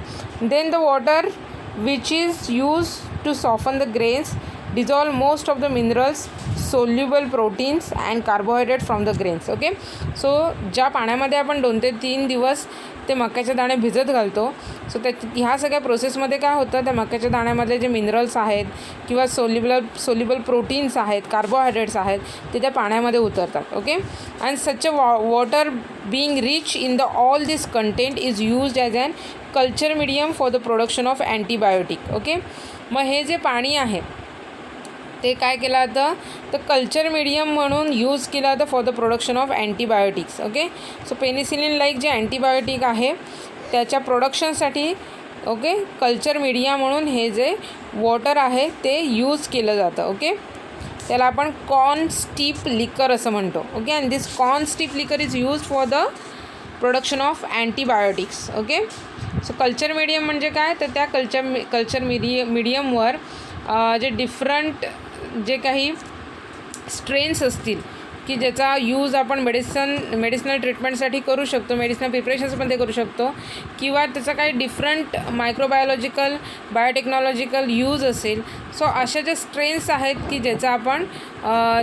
then the water which is use to soften the grains dissolve most of the minerals, soluble proteins and carbohydrate from the grains. Okay, so ज्या पाण्यामध्ये आपण 2 ते 3 दिवस ते मक्याचे दाणे भिजत घालतो, सो ह्या सगळ्या प्रोसेसमध्ये काय होतं, त्या मक्याच्या दाण्यामधले जे मिनरल्स आहेत किंवा सोल्युबल प्रोटीन्स आहेत, कार्बोहायड्रेट्स आहेत, ते त्या पाण्यामध्ये उतरतात. Okay, and such a water being rich in the all this content is used as an culture medium for the production of antibiotic. Okay, मग हे जे पाणी आहे ते काय केलं जातं, तर कल्चर मीडियम म्हणून यूज केलं जातं for the production of antibiotics. Okay, so penicillin like जे अँटीबायोटिक आहे त्याच्या प्रोडक्शनसाठी ओके कल्चर मीडिया म्हणून हे जे वॉटर आहे ते यूज केलं जातं. ओके, त्याला आपण कॉर्न स्टीप लिकर असं म्हणतो. Okay, and this corn steep liquor is use for the production of antibiotics. Okay, so culture medium म्हणजे काय, तर त्या कल्चर मीडियमवर जे डिफरंट जे काही स्ट्रेन्स असतील की ज्याचा यूज आपण मेडिसिनल ट्रीटमेंटसाठी करू शकतो, मेडिसिनल प्रिपरेशन्समध्ये करू शकतो, किंवा त्याचा काही डिफरंट मायक्रोबायोलॉजिकल बायोटेक्नॉलॉजिकल यूज असेल. सो अशा ज्या स्ट्रेन्स आहेत की ज्याचा आपण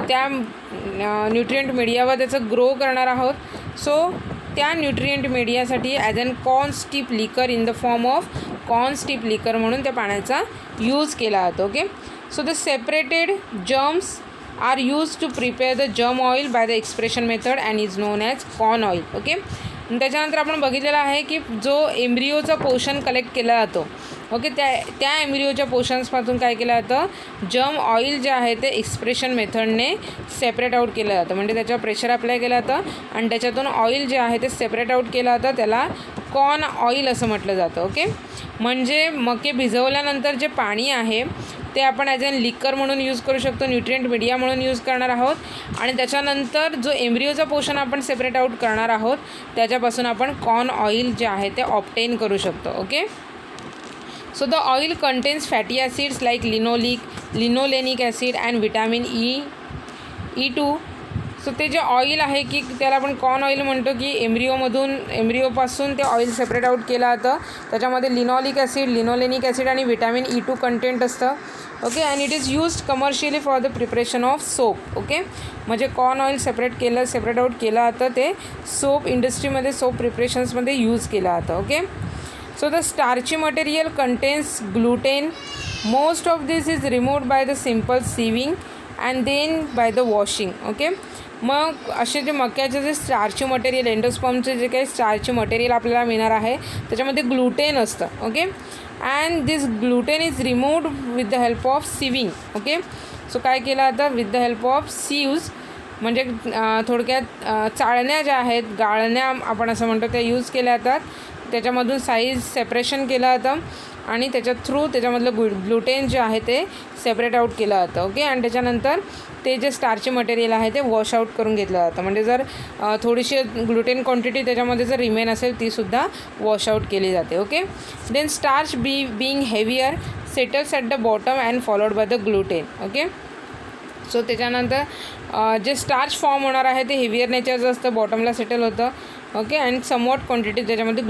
त्या न्यूट्रिएंट मीडियावर त्याचं ग्रो करणार आहोत. सो त्या न्यूट्रिएंट मीडियासाठी as an corn steep liquor in the form of corn steep liquor म्हणून त्या पाण्याचा यूज केला जातो. Okay, so the separated germs are use to prepare the germ oil by the expression method and is known as corn oil. Okay, त्याच्यानंतर आपण बघितलेलं आहे की जो एम्ब्रिओचा पोर्शन कलेक्ट केला जातो, ओके, त्या एम्ब्रिओच्या पोर्शन्सपासून काय केलं जातं, जर्म ऑइल जे आहे ते एक्सप्रेशन मेथडने सेपरेट आऊट केलं जातं. म्हणजे त्याच्यावर प्रेशर अप्लाय केलं जातं आणि त्याच्यातून ऑइल जे आहे ते सेपरेट आऊट केलं जातं, त्याला कॉर्न ऑइल असं म्हटलं जातं. ओके, म्हणजे मके भिजवल्यानंतर जे पाणी आहे ते आपण ॲज अन लिकर म्हणून यूज करू शकतो, न्यूट्रिएंट मीडिया म्हणून यूज करणार आहोत आणि त्याच्यानंतर जो एम्ब्रिओचा पोर्शन आपण सेपरेट आऊट करणार आहोत त्याच्यापासून आपण कॉर्न ऑइल जे आहे ते ऑब्टेन करू शकतो. Okay, so the oil contains fatty acids like linolenic acid and vitamin E2. So ते जे ऑइल आहे की त्याला आपण कॉर्न ऑइल म्हणतो की एम्ब्रिओपासून ते ऑइल सेपरेट आऊट केलं जातं. त्याच्यामध्ये लिनोलेनिक ॲसिड आणि विटॅमिन E2 कंटेंट असतं. Okay, and it is used commercially for the preparation of soap. Okay, म्हणजे कॉर्न ऑइल सेपरेट आऊट केलं जातं ते सोप इंडस्ट्रीमध्ये, सोप प्रिपरेशन्समध्ये यूज केलं जातं. Okay, so the starchy material contains gluten. Most of this is removed by the simple sieving and then by the washing. Okay, मग असे जे मक्याचे जे स्टार्ची मटेरियल, एंडोस्पर्मचे जे काही स्टार्ची मटेरियल आपल्याला मिळणार आहे त्याच्यामध्ये ग्लुटेन असतं. Okay, and this gluten is removed with the help of swimming. Okay, so काय केलं जातं, विथ द हेल्प ऑफ सीव्ज म्हणजे थोडक्यात चाळण्या ज्या आहेत, गाळण्या आपण असं म्हणतो, त्या यूज केल्या जातात. त्याच्यामधून साईज सेपरेशन केलं जातं आणि त्याच्या थ्रू त्याच्यामधलं ग्लुटेन जे आहे ते सेपरेट आऊट केलं जातं. ओके, आणि त्याच्यानंतर ते जे स्टार्ची मटेरियल आहे ते वॉश आऊट करून घेतलं जातं. म्हणजे जर थोडीशी ग्लुटेन क्वांटिटी त्याच्यामध्ये जर रिमेन असेल तीसुद्धा वॉश आऊट केली जाते. Okay, then starch being heavier settles at the bottom and followed by the gluten. Okay, so त्याच्यानंतर जे स्टार्च फॉर्म होणार आहे ते हेवियर नेचरचं असतं, बॉटमला सेटल होतं. ओके, अँड समवॉट क्वांटिटी त्याच्यामध्ये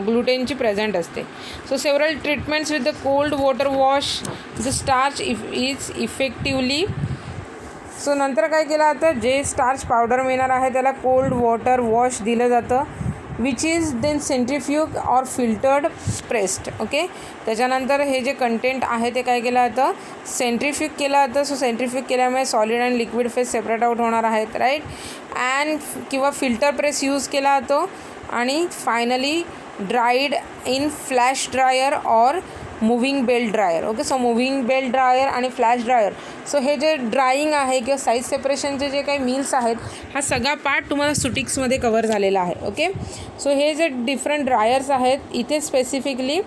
ग्लुटेनची प्रेझेंट असते. So several treatments with the cold water wash the starch is effectively. So नंतर काय केलं जातं, जे स्टार्च पावडर मिळणार आहे त्याला कोल्ड वॉटर वॉश दिलं जातं, which is then centrifuge or filtered pressed. Okay, त्याच्यानंतर हे जे कंटेंट आहे ते काय केलं जातं, सेंट्रिफ्यूग केलं जातं. सो सेंट्रिफ्यूग केल्यामुळे solid and liquid phase separate out होणार आहेत, राईट, अँड किंवा फिल्टर प्रेस यूज केला जातो आणि finally dried in flash dryer or moving belt dryer. Okay, so moving belt dryer आणि फ्लॅश ड्रायर, सो हे जे ड्राईंग आहे किंवा साईज सेपरेशनचे जे काही मिल्स आहेत हा सगळा पार्ट तुम्हाला सुटिक्समध्ये कवर झालेला आहे. ओके, सो हे जे डिफरंट ड्रायर्स आहेत इथे स्पेसिफिकली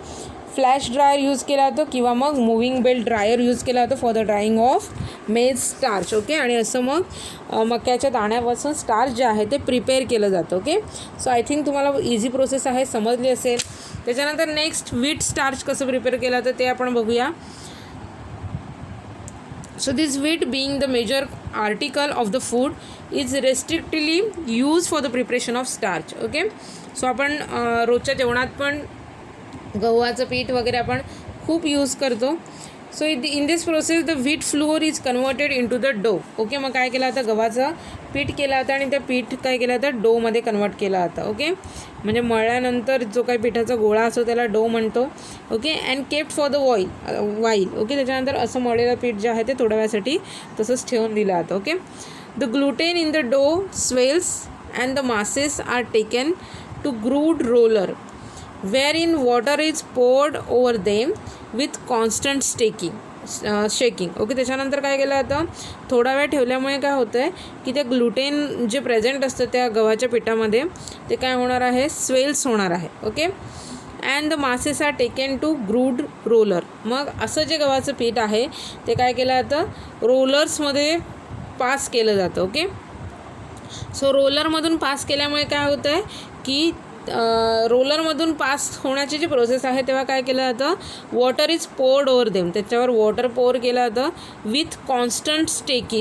फ्लॅश ड्रायर यूज केला जातो किंवा मग मूव्हिंग बेल्ट ड्रायर यूज केला जातो फॉर द ड्रायिंग ऑफ मेज स्टार्च. ओके, आणि असं मग मक्याच्या दाण्यापासून स्टार्च जे आहे ते प्रिपेअर केलं जातं. ओके, सो आय थिंक तुम्हाला इझी प्रोसेस आहे, समजली असेल. त्याच्यानंतर नेक्स्ट व्हीट स्टार्च कसं प्रिपेअर केलं जातं ते आपण बघूया. So this wheat being the major article of the food is restrictively used for the preparation of starch. Okay, so आपण रोजच्या जेवणात पण गव्हाचं पीठ वगैरे आपण खूप यूज करतो. So in this process the wheat flour is converted into the dough. Okay, मग काय केलं जातं, गव्हाचं पीठ केलं जातं आणि त्या पीठ काय केलं जातं, डोमध्ये कन्वर्ट केलं जातं. ओके, म्हणजे मळल्यानंतर जो काही पिठाचा गोळा असतो त्याला डो म्हणतो. Okay, and kept for the while. Okay, त्याच्यानंतर असं मळलेलं पीठ जे आहे ते थोड्या वेळासाठी तसंच ठेवून दिलं जातं. Okay, the gluten in the dough swells and the masses are taken to grooved roller wherein water is poured over them with constant shaking. Okay, त्याच्यानंतर काय केलं जातं, थोडा वेळ ठेवल्यामुळे काय होतं आहे की ते ग्लुटेन जे प्रेझेंट असतं त्या गव्हाच्या पिठामध्ये ते काय होणार आहे, स्वेल्स होणार आहे. Okay, and the masses are taken to grooved roller. मग असं जे गव्हाचं पीठ आहे ते काय केलं जातं, रोलर्समध्ये पास केलं जातं. ओके, सो रोलरमधून पास केल्यामुळे काय होतं आहे की रोलरमधून पास होण्याची जी प्रोसेस आहे तेव्हा काय केलं जातं, water is poured over them. त्याच्यावर वॉटर पोर केलं जातं with constant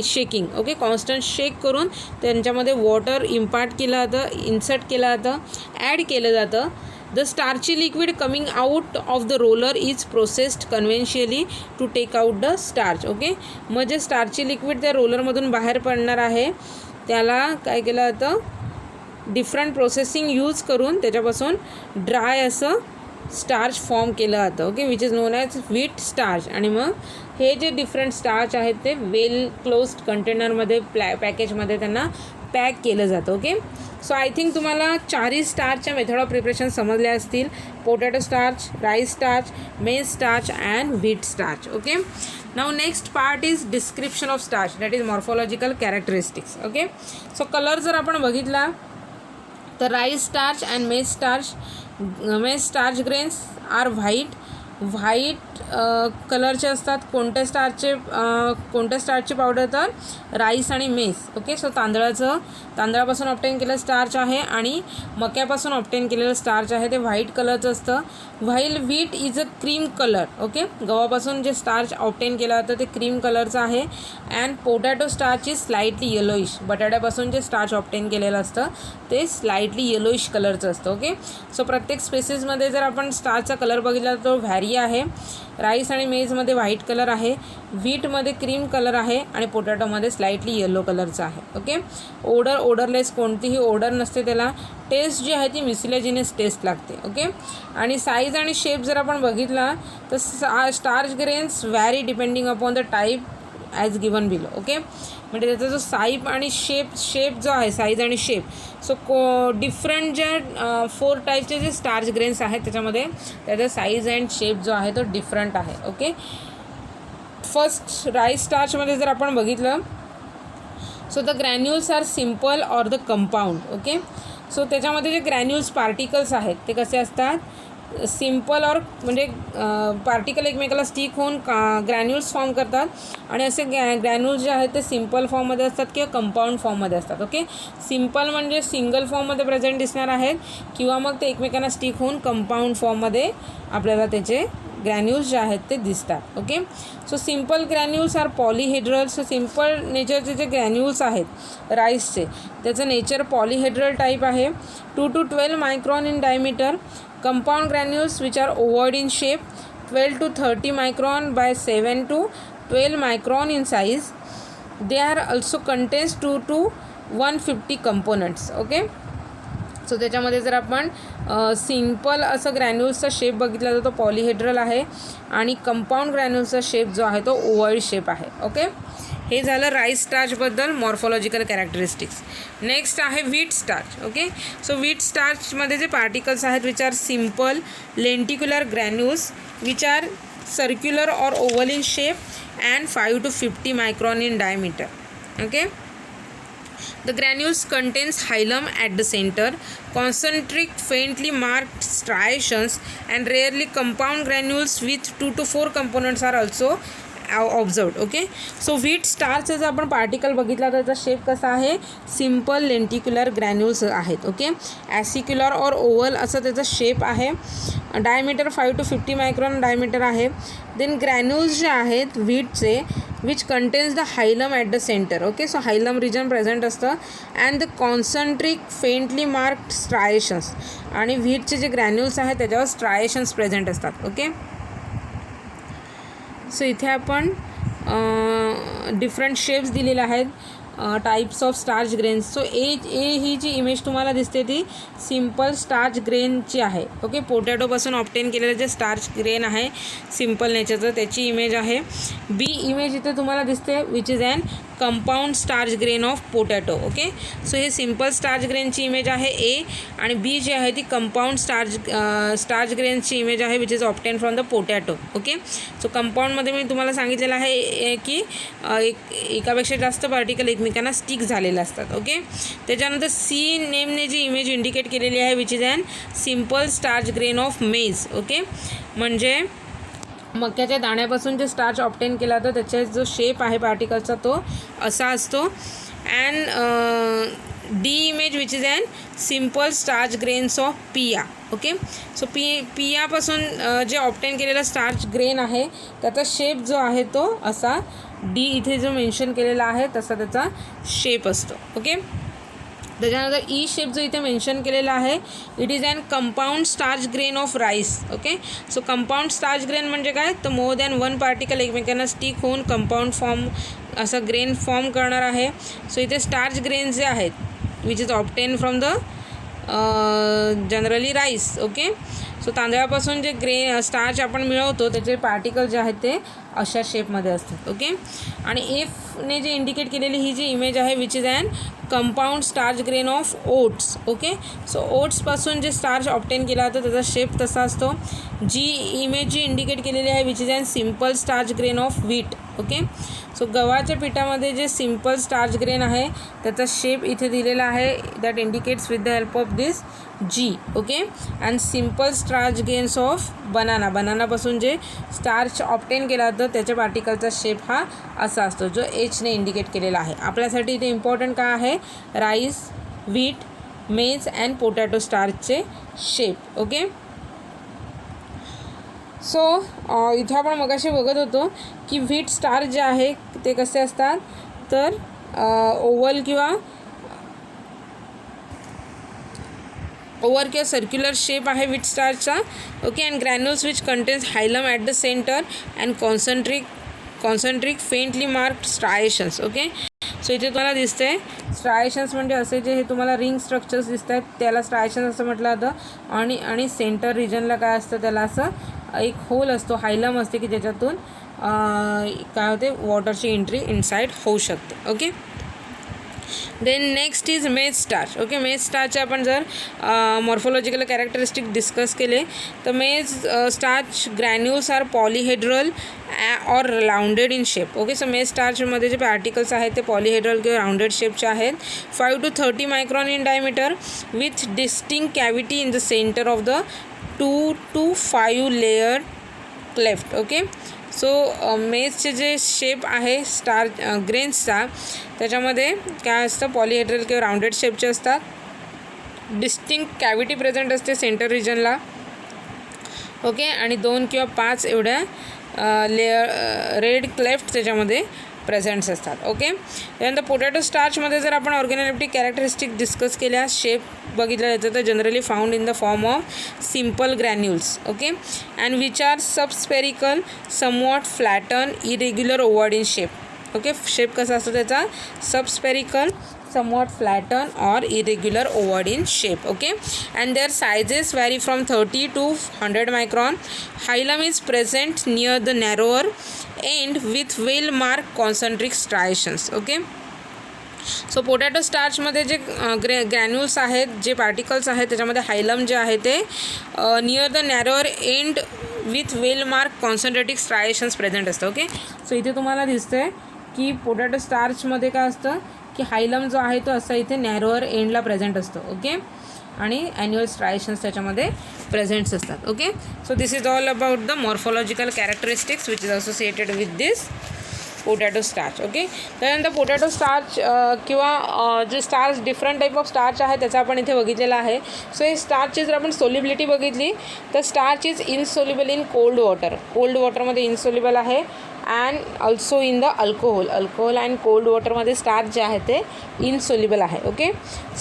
shaking. Okay, constant shake करून त्यांच्यामध्ये वॉटर इम्पार्ट केलं जातं, इन्सर्ट केलं जातं, ॲड केलं जातं. The starchy liquid coming out of the roller is processed conventionally to take out the starch. Okay, मग जे स्टार्ची लिक्विड त्या रोलरमधून बाहेर पडणार आहे त्याला काय केलं जातं, डिफरंट प्रोसेसिंग यूज करून त्याच्यापासून ड्राय असं स्टार्च फॉर्म केलं जातं. Okay, which is known as wheat starch. आणि मग हे जे डिफरंट स्टार्च आहेत ते वेल क्लोज्ड कंटेनरमध्ये पॅकेजमध्ये त्यांना पॅक केलं जातं. ओके, सो आय थिंक तुम्हाला चारही स्टार्चच्या मेथड ऑफ प्रिपरेशन समजल्या असतील. Potato starch, rice starch, maize starch and wheat starch. Okay, now next part is description of starch, that is morphological characteristics. Okay, so colour जर आपण बघितला तर rice starch and मेज starch grains R white कलरचे असतात. कोणत्या स्टार्चची powder, तर rice आणि मेज. ओके, सो तांदळापासून ऑब्टेन केलेलं स्टार्च आहे आणि मक्यापासून ऑब्टेन केलेलं स्टार्च आहे ते व्हाईट कलरचं असतं. While wheat is a cream colour. Okay, गव्हापासून जे स्टार्च ऑब्टेन केलं जातं ते क्रीम कलरचं आहे. And potato starch is slightly yellowish. बटाट्यापासून जे स्टार्च ऑब्टेन केलेलं असतं ते स्लाइटली येलोइश कलरचं असतं. ओके, सो प्रत्येक स्पेसिसमध्ये जर आपण स्टार्चचा कलर बघितला तर तो व्हॅरी आहे. राईस आणि मेजमध्ये व्हाईट कलर आहे, व्हीटमध्ये क्रीम कलर आहे आणि पोटॅटोमध्ये स्लाइटली येलो कलरचं आहे. ओके, ओडरलेस, कोणतीही ओडर नसते त्याला. टेस्ट जी आहे ती मिसलेजिनियस टेस्ट लागते. ओके, आणि साईज आणि शेप जर आपण बघितला तर starch grains vary depending upon the type as given below. Okay, म्हणजे त्याचा जो साईज आणि शेप जो आहे, साईज आणि शेप, सो डिफरंट ज्या 4 टाईपचे जे स्टार्च ग्रेन्स आहेत त्याच्यामध्ये त्याचा साईज अँड शेप जो आहे तो डिफरंट आहे. ओके, फर्स्ट राईस स्टार्चमध्ये जर आपण बघितलं so the granules are simple or the compound. Okay, so त्याच्यामध्ये जे ग्रॅन्युल्स पार्टिकल्स आहेत ते कसे असतात, सिम्पल और म्हणजे पार्टिकल एकमेकाला स्टिक होऊन ग्रॅन्युल्स फॉर्म करतात आणि असे ग्रॅन्युल्स जे आहेत ते सिम्पल फॉर्ममध्ये असतात किंवा कंपाऊंड फॉर्ममध्ये असतात. ओके, सिम्पल म्हणजे सिंगल फॉर्ममध्ये प्रेझेंट दिसणार आहेत किंवा मग ते एकमेकांना स्टिक होऊन कंपाऊंड फॉर्ममध्ये आपल्याला त्याचे ग्रॅन्युल्स जे आहेत ते दिसतात. Okay, so simple granules are polyhedral. So simple नेचरचे जे ग्रॅन्युल्स आहेत राईसचे त्याचं नेचर पॉलीहेड्रल टाईप आहे. 2 to 12 micron in diameter. Compound granules which are ovoid in shape, 12 to 30 micron by 7 to 12 micron in size. They are also contains 2 to 150 components. Okay, so त्याच्यामध्ये जर आपण simple असं ग्रॅन्युल्सचा shape बघितला तर तो polyhedral आहे आणि कंपाऊंड ग्रॅन्युल्सचा शेप जो आहे तो ओव्हॉइड शेप आहे. ओके, हे झालं राईस स्टार्चबद्दल मॉर्फोलॉजिकल कॅरेक्टरिस्टिक्स. नेक्स्ट आहे wheat starch. Okay, so wheat स्टार्चमध्ये जे पार्टिकल्स आहेत which are simple lenticular granules which are circular or oval in shape and 5 to 50 micron in diameter. Okay, The granules contains hilum at the center, concentric faintly marked striations and rarely compound granules with 2 to 4 components are also observed. Okay, so wheat स्टारचा जर आपण particle बघितला तर त्याचा shape कसा आहे, simple lenticular granules आहेत. Okay, acicular or oval असं त्याचा शेप आहे. डायमीटर 5 to 50 मायक्रॉन डायमीटर आहे. देन ग्रॅन्युल्स जे आहेत व्हीटचे which contains the hilum at the centre. Okay, so hilum region present असतं and the concentric faintly marked striations, आणि व्हीटचे जे ग्रॅन्युल्स आहेत त्याच्यावर स्ट्रायशन्स प्रेझेंट असतात. ओके, सो इथे आपण डिफरंट शेप्स दिलेले आहेत, types of starch grains. So ही जी इमेज तुम्हाला दिसते ती सिम्पल स्टार्च ग्रेनची आहे. ओके, पोटॅटोपासून ऑप्टेन केलेलं जे स्टार्च ग्रेन आहे सिम्पल नेचरचं त्याची इमेज आहे. बी इमेज इथे तुम्हाला दिसते which is an compound starch grain of potato. Okay, so हे सिम्पल स्टार्च ग्रेनची इमेज आहे ए, आणि बी जी आहे ती कंपाऊंड स्टार्च ग्रेनची इमेज आहे which is obtain from the potato. Okay, so कंपाऊंडमध्ये मी तुम्हाला सांगितलेलं आहे की एकापेक्षा जास्त पार्टिकल एकमेकांना स्टिक झालेले असतात. ओके, त्याच्यानंतर सी नेमने जी इमेज इंडिकेट केलेली आहे which is an simple starch grain of maize. Okay, म्हणजे मक्याच्या दाण्यापासून जे स्टार्च ऑप्टेन केला तर त्याचा जो शेप आहे पार्टिकलचा तो असा असतो. And D image which is an simple starch grains of pea. Okay, so पियापासून जे ऑप्टेन केलेला स्टार्च ग्रेन आहे त्याचा शेप जो आहे तो असा डी इथे जो मेन्शन केलेला आहे तसा त्याचा शेप असतो. ओके, त्याच्यानंतर ई शेप जो इथे मेन्शन केलेला आहे it is an compound starch grain of rice. Okay, so compound starch grain म्हणजे काय तर मोर दॅन वन पार्टिकल एकमेकांना स्टिक होऊन कंपाऊंड फॉर्म असं ग्रेन फॉर्म करणार आहे. सो इथे स्टार्च ग्रेन जे आहेत which is obtain from the generally rice. Okay, so तांदळापासून जे स्टार्च आपण मिळवतो त्याचे पार्टिकल जे आहेत ते अशा शेपमध्ये असतात. ओके, आणि एफने जे इंडिकेट केलेली ही जी इमेज आहे which is an compound starch grain of oats. Okay, so ओट्सपासून जे स्टार्च ऑप्टेन केला जातो त्याचा शेप तसा असतो. जी इमेज जी इंडिकेट केलेली आहे which is an simple starch grain of wheat. Okay, so गव्हाच्या पिठामध्ये जे सिम्पल स्टार्च ग्रेन आहे त्याचा शेप इथे दिलेला आहे that indicates with the help of this G. Okay, and simple starch grains of बनानापासून जे स्टार्च ऑप्टेन केला जातं त्याच्या पार्टिकलचा शेप हा असा असतो जो एचने इंडिकेट केलेला आहे. आपल्यासाठी इथे इम्पॉर्टंट काय आहे, rice, wheat, maize and potato स्टार्चचे शेप. ओके, सो इथे आपण मगाशी बघत होतो की व्हीट स्टार्च जे आहे ते कसे असतात तर ओव्हल किंवा सर्क्युलर शेप आहे व्हीट स्टार्चचा. Okay, and granules which contains hilum at the centre and concentric faintly marked striations. Okay, so इथे तुम्हाला दिसते स्ट्रायशन्स म्हणजे असे जे हे तुम्हाला रिंग स्ट्रक्चर्स दिसत आहेत त्याला स्ट्रायशन्स असं म्हटलं जातं. आणि सेंटर रिजनला काय असतं त्याला असं एक होल असतो, हायलम असते की ज्याच्यातून काय होते वॉटरची एंट्री इनसाइड होऊ शकते. ओके, देन नेक्स्ट इज मेज स्टार्च. ओके, मेज स्टार्चचे आपण जर मॉर्फोलॉजिकल कॅरेक्टरिस्टिक डिस्कस केले तर मेज स्टार्च ग्रॅन्युल्स आर पॉलिहेड्रल और rounded in shape. Okay, so मेज स्टार्चमध्ये जे पार्टिकल्स आहेत ते पॉलिहेड्रल किंवा राउंडेड शेपचे आहेत. 5 to 30 micron in diameter with distinct cavity in the centre of the 2 to 5 layer cleft. Okay, so मेजचे जे शेप आहे स्टार्च ग्रेन्सचा त्याच्यामध्ये काय असतं पॉलिहेड्रल किंवा राउंडेड शेपचे असतात. डिस्टिंक्ट कॅव्हिटी प्रेझेंट असते सेंटर रिजनला. ओके, आणि 2 किंवा 5 एवढ्या रेड क्लेफ्ट त्याच्यामध्ये प्रेझेंट्स असतात. ओके, त्यानंतर पोटॅटो स्टार्चमध्ये जर आपण ऑर्गॅनोलेप्टिक कॅरेक्टरिस्टिक डिस्कस केल्या शेप बघितलं जातं तर generally found in the form of simple granules. Okay, and which are subspherical, somewhat flatten, irregular ovoid in shape. Okay, shape कसा असतो त्याचा subspherical, somewhat flatten or irregular ovoid in shape. Okay, and their sizes vary from 30 to 100 micron. Hilum is present near the narrower end with well marked concentric striations. Okay, so potato स्टार्चमध्ये जे granules आहेत जे particles आहेत त्याच्यामध्ये हायलम जे आहे ते near the narrower end with well mark concentric striations present असतं. ओके, सो इथे तुम्हाला दिसतंय की पोटॅटो स्टार्चमध्ये काय असतं की हायलम जो आहे तो असा इथे नॅरोअर एंडला प्रेझेंट असतो. ओके, आणि ॲन्युअल स्ट्रायशन्स त्याच्यामध्ये प्रेझेंट्स असतात. Okay, so this is all about the morphological characteristics which is associated with this potato starch. Okay, त्यानंतर पोटॅटो स्टार्च किंवा जे starch different type of starch आहे त्याचा आपण इथे बघितलेला आहे. सो हे स्टार्चची जर आपण सोल्युबिलिटी बघितली तर starch is insoluble in cold water. Cold वॉटरमध्ये इनसोल्युबल आहे and also in the alcohol and cold वॉटरमध्ये स्टार्च जे आहे ते इनसोल्युबल आहे. ओके,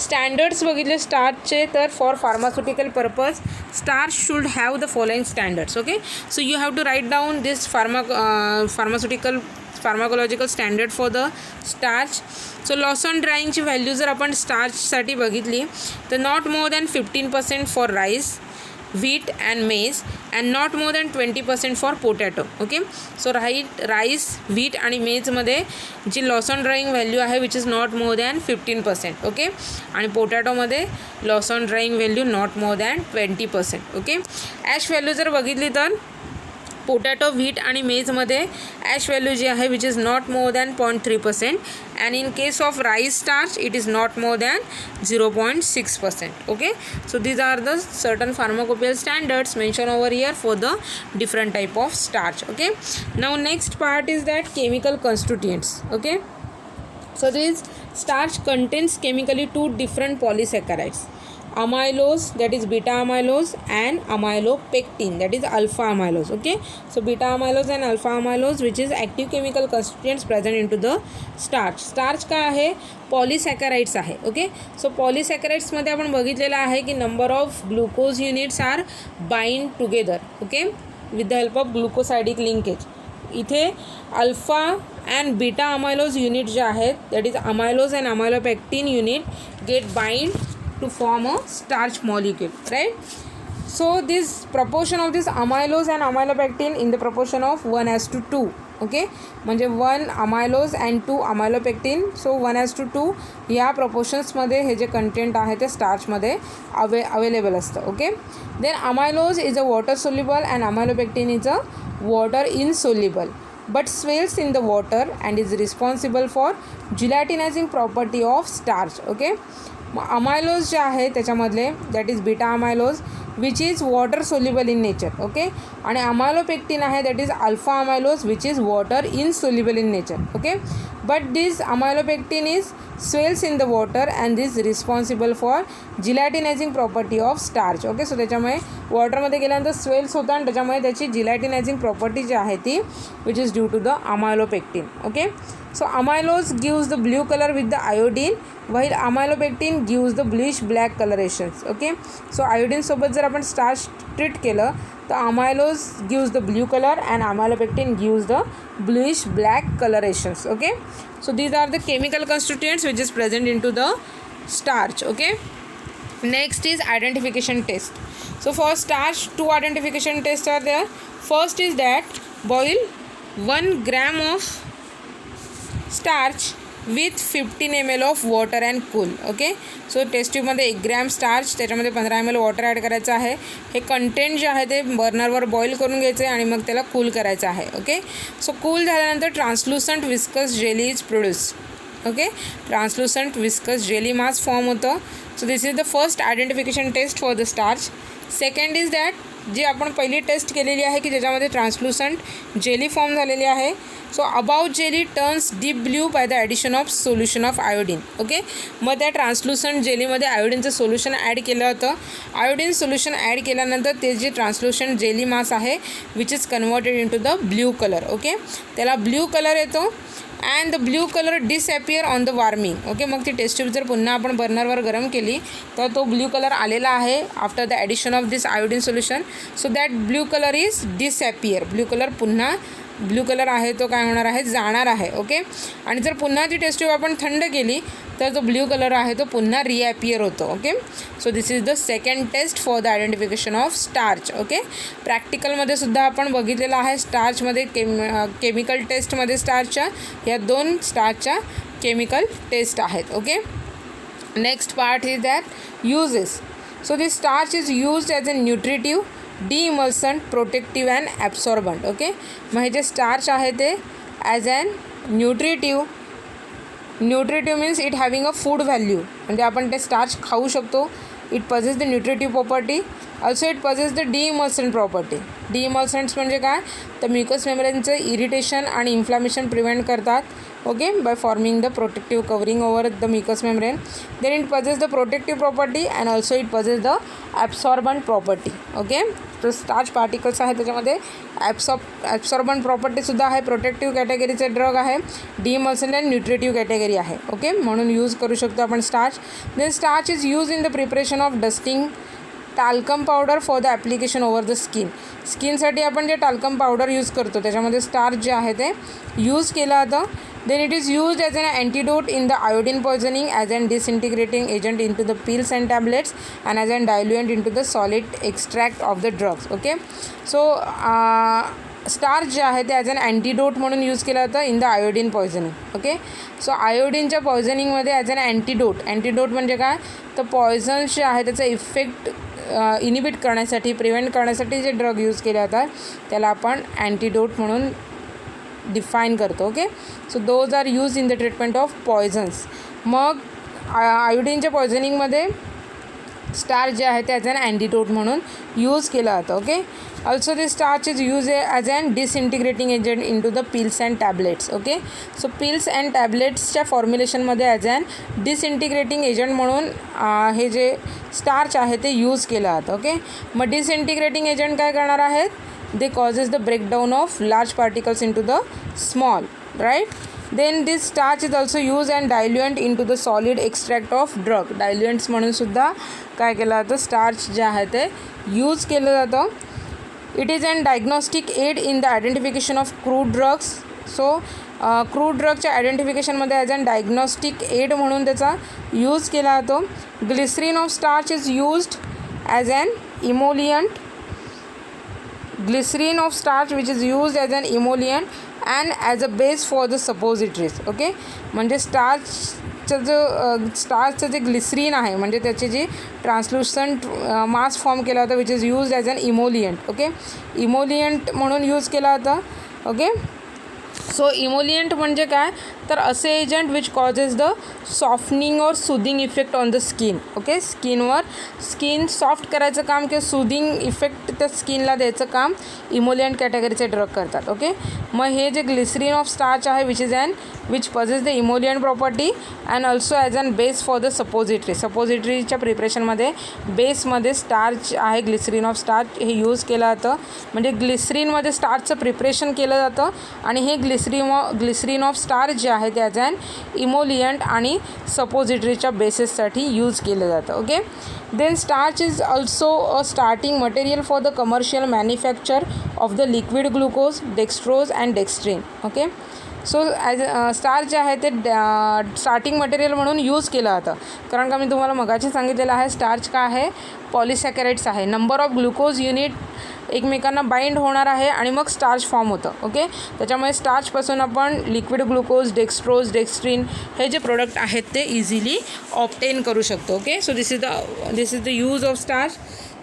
स्टँडर्ड्स बघितले स्टार्चचे तर for pharmaceutical purpose starch should have the following standards. Okay, so you have to write down this pharmacological standard for the starch. So loss on ड्राईंगची value जर आपण स्टार्चसाठी बघितली तर not more than 15% for rice, wheat and maize and not more than 20% for potato. Okay, so rice, wheat आणि मेजमध्ये जी loss on drying value आहे which is not more than 15%. Okay, आणि पोटॅटोमध्ये loss on drying value not more than 20%. Okay, ash value जर बघितली तर potato, wheat आणि मेजमध्ये ॲश व्हॅल्यू जी आहे which is not more than 0.3% and in case of rice starch it is not more than 0.6%. okay, so these are the certain pharmacopoeial standards mentioned over here for the different type of starch. Okay, now next part is that chemical constituents. Okay, so this starch contains chemically two different polysaccharides, amylose that is beta amylose and amylopectin that is alpha amylose. Okay, so beta amylose and alpha amylose which is active chemical constituents present into the starch. starch काय आहे, पॉलिसॅकराइड्स आहे. Okay, so पॉलिसॅकराइड्समध्ये आपण बघितलेलं आहे की number of glucose units are bind together. Okay, with the help of glucosidic linkage. इथे alpha and beta amylose unit जे आहेत that is amylose and amylopectin unit get bind to form a starch molecule, right? So this proportion of this amylose and amylopectin in the proportion of 1:2. okay, म्हणजे 1 amylose and 2 amylopectin, so 1:2 या proportionsमध्ये हे जे content आहे ते स्टार्चमध्ये available असतं. Okay, then amylose is a water soluble and amylopectin is a water insoluble but swells in the water and is responsible for gelatinizing property of starch. okay, amylose जे आहे त्याच्यामधले that is beta amylose which is water soluble in nature. Okay, आणि amylopectin आहे that is alpha amylose which is water insoluble in nature. Okay, but this amylopectin is swells in the water and this responsible for gelatinizing property of starch. Okay, so त्याच्यामुळे वॉटरमध्ये गेल्यानंतर swells होतं आणि त्याच्यामुळे त्याची जिलॅटिनायझिंग property जी आहे ती which is due to the amylopectin. Okay, so amylose gives the blue color with the iodine while amylopectin gives the bluish black colorations. okay, so iodine सोबत जर आपण starch treat केलं तर amylose gives the blue color and amylopectin gives the bluish black colorations. okay, so these are the chemical constituents which is present into the starch. okay, next is identification test. So for starch, two identification tests are there. First is that boil 1 gram of starch with 15 ml of water and cool. Okay, so test ट्यूबमध्ये 1 gram starch त्याच्यामध्ये 15 ml water add करायचं आहे. हे content जे आहे ते बर्नरवर boil करून घ्यायचं आहे आणि मग त्याला कूल करायचं आहे. ओके, सो कूल झाल्यानंतर translucent viscous jelly is produce. Okay, translucent viscous jelly mass form होतं. So this is the first identification test for the starch. Second is that जी आपण पहिली टेस्ट केलेली आहे की ज्याच्यामध्ये ट्रान्सलुसंट जेली फॉर्म झालेली आहे. So about jelly turns deep blue bye the addition of solution of iodine. Okay, मग त्या ट्रान्सलुसंट जेलीमध्ये आयोडीनचं सोल्युशन ॲड केलं होतं. आयोडीन सोल्युशन ॲड केल्यानंतर ते जे ट्रान्सलुसंट जेली मास आहे which is converted in to the blue colour. Okay, त्याला ब्ल्यू कलर येतो and the blue colour disappear on the warming. Okay, मग ती टेस्ट ट्यूब जर पुन्हा आपण बर्नरवर गरम केली तर तो ब्ल्यू कलर आलेला आहे after the addition of this iodine solution. So that blue colour is disappear. Blue colour पुन्हा ब्ल्यू कलर आहे तो काय होणार आहे, जाणार आहे. ओके, आणि जर पुन्हा ती टेस्ट ट्यूब आपण थंड केली तर जो ब्ल्यू कलर आहे तो पुन्हा रिॲपियर होतो. Okay, so this is the second test for the identification of starch. Okay, प्रॅक्टिकलमध्ये सुद्धा आपण बघितलेलं आहे स्टार्चमध्ये केमिकल टेस्टमध्ये स्टार्चच्या या 2 स्टार्चच्या केमिकल टेस्ट आहेत. Okay, next part is that uses. So this starch is used as a nutritive, demulcent, protective and absorbent. Okay, मग हे जे स्टार्च आहे ते as an nutritive nutritive means it having a food value, म्हणजे आपण ते starch खाऊ शकतो. It possess the nutritive property. Also it possess the demulcent property. Demulcents म्हणजे काय, तर म्युकस मेम्ब्रेनचं इरिटेशन आणि इन्फ्लामेशन प्रिव्हेंट करतात. Okay, by forming the protective covering over the mucus membrane. Then it possess the protective property and also it possess the absorbent property. Okay, तर starch particles आहे त्याच्यामध्ये absorbent प्रॉपर्टीसुद्धा आहे. Protective कॅटेगरीचे drug आहे. Demulcent and nutritive category आहे. Okay, म्हणून use करू शकतो आपण starch. Then starch is use in the preparation of dusting talcum powder for the application over the skin. स्किनसाठी आपण जे टाल्कम पावडर यूज करतो त्याच्यामध्ये स्टार्च जे आहे ते यूज केलं जातं. Then it is used as an antidote in the iodine poisoning, as an disintegrating agent into the pills and tablets, and as an diluent into the solid extract of the drugs. Okay, so starch जे आहे ते as an antidote म्हणून use केलं जातं in the iodine poisoning. Okay, so आयोडीनच्या पॉयझनिंगमध्ये as an antidote म्हणजे काय, तर पॉयझन्स जे आहे त्याचा इफेक्ट इनिबिट करण्यासाठी, प्रिव्हेंट करण्यासाठी जे ड्रग यूज केले जातात त्याला आपण अँटीडोट म्हणून डिफाईन करतो. Okay, so those are use in the treatment of poisons. मग आयोडीनच्या पॉयझनिंगमध्ये स्टार्च जे आहे ते ॲज अन अँटीडोट म्हणून यूज केलं जातं. Okay, also this starch is use as an disintegrating agent in to the pills and tablets. Okay, so pills and टॅबलेट्सच्या फॉर्म्युलेशनमध्ये ॲज अन डिसइंटिग्रेटिंग एजंट म्हणून हे जे स्टार्च आहे ते यूज केलं जातं. ओके, मग डिसइंटिग्रेटिंग एजंट काय करणार आहेत, they causes the breakdown of large particles into the small, right? Then this starch is also used and diluent into the solid extract of drug. Diluents म्हणून सुद्धा काय केलं जातं, स्टार्च जे आहे ते यूज केलं जातं. It is an diagnostic aid in the identification of crude drugs. So crude ड्रगच्या आयडेंटिफिकेशनमध्ये ॲज अन डायग्नॉस्टिक एड म्हणून त्याचा यूज केला जातो. Glycerin of starch is used as an emollient. Glycerin of starch which is used as an emollient and as a base for the suppositories. Okay, म्हणजे स्टार्चचं जे glycerine आहे म्हणजे त्याची जी ट्रान्सल्युसंट मास form केला होता which is use as an emollient. Okay, emollient म्हणून use केला होता. ओके, सो इमोलियंट म्हणजे काय, तर असे agent which causes the softening or soothing effect on the skin. Okay, skin soft करायचं काम किंवा सुदिंग इफेक्ट त्या स्किनला द्यायचं काम इमोलियंट कॅटेगरीचे ड्रग करतात. ओके, मग हे जे ग्लिसरीन ऑफ स्टार्च आहे which possess the emollient property and also as an base for the सपोजिटरीच्या प्रिपरेशनमध्ये बेसमध्ये स्टार्च आहे, ग्लिसरीन ऑफ स्टार्च हे यूज केलं जातं. म्हणजे ग्लिसरीनमध्ये स्टार्चचं प्रिपरेशन केलं जातं आणि हे ग्लिसरीन ऑफ स्टार्च जे आहे ते ॲज अन इमोलियंट आणि सपोजिटरीच्या बेसिससाठी यूज केलं जातं. Okay, then starch is also a starting material for the commercial manufacture of the liquid glucose, dextrose and dextrin. Okay, so as starch जे आहे ते स्टार्टिंग मटेरियल म्हणून यूज केलं जातं. कारण का मी तुम्हाला मगाशी सांगितलेलं आहे स्टार्च काय आहे, पॉलिसॅकॅराइड्स आहे. नंबर ऑफ ग्लुकोज युनिट एकमेकांना बाइंड होणार आहे आणि मग स्टार्च फॉर्म होतं. ओके, त्याच्यामुळे स्टार्चपासून आपण लिक्विड ग्लुकोज, डेक्स्ट्रोज, डेक्स्ट्रीन हे जे प्रोडक्ट आहेत ते इझिली ऑब्टेन करू शकतो. Okay, so this is the use of starch.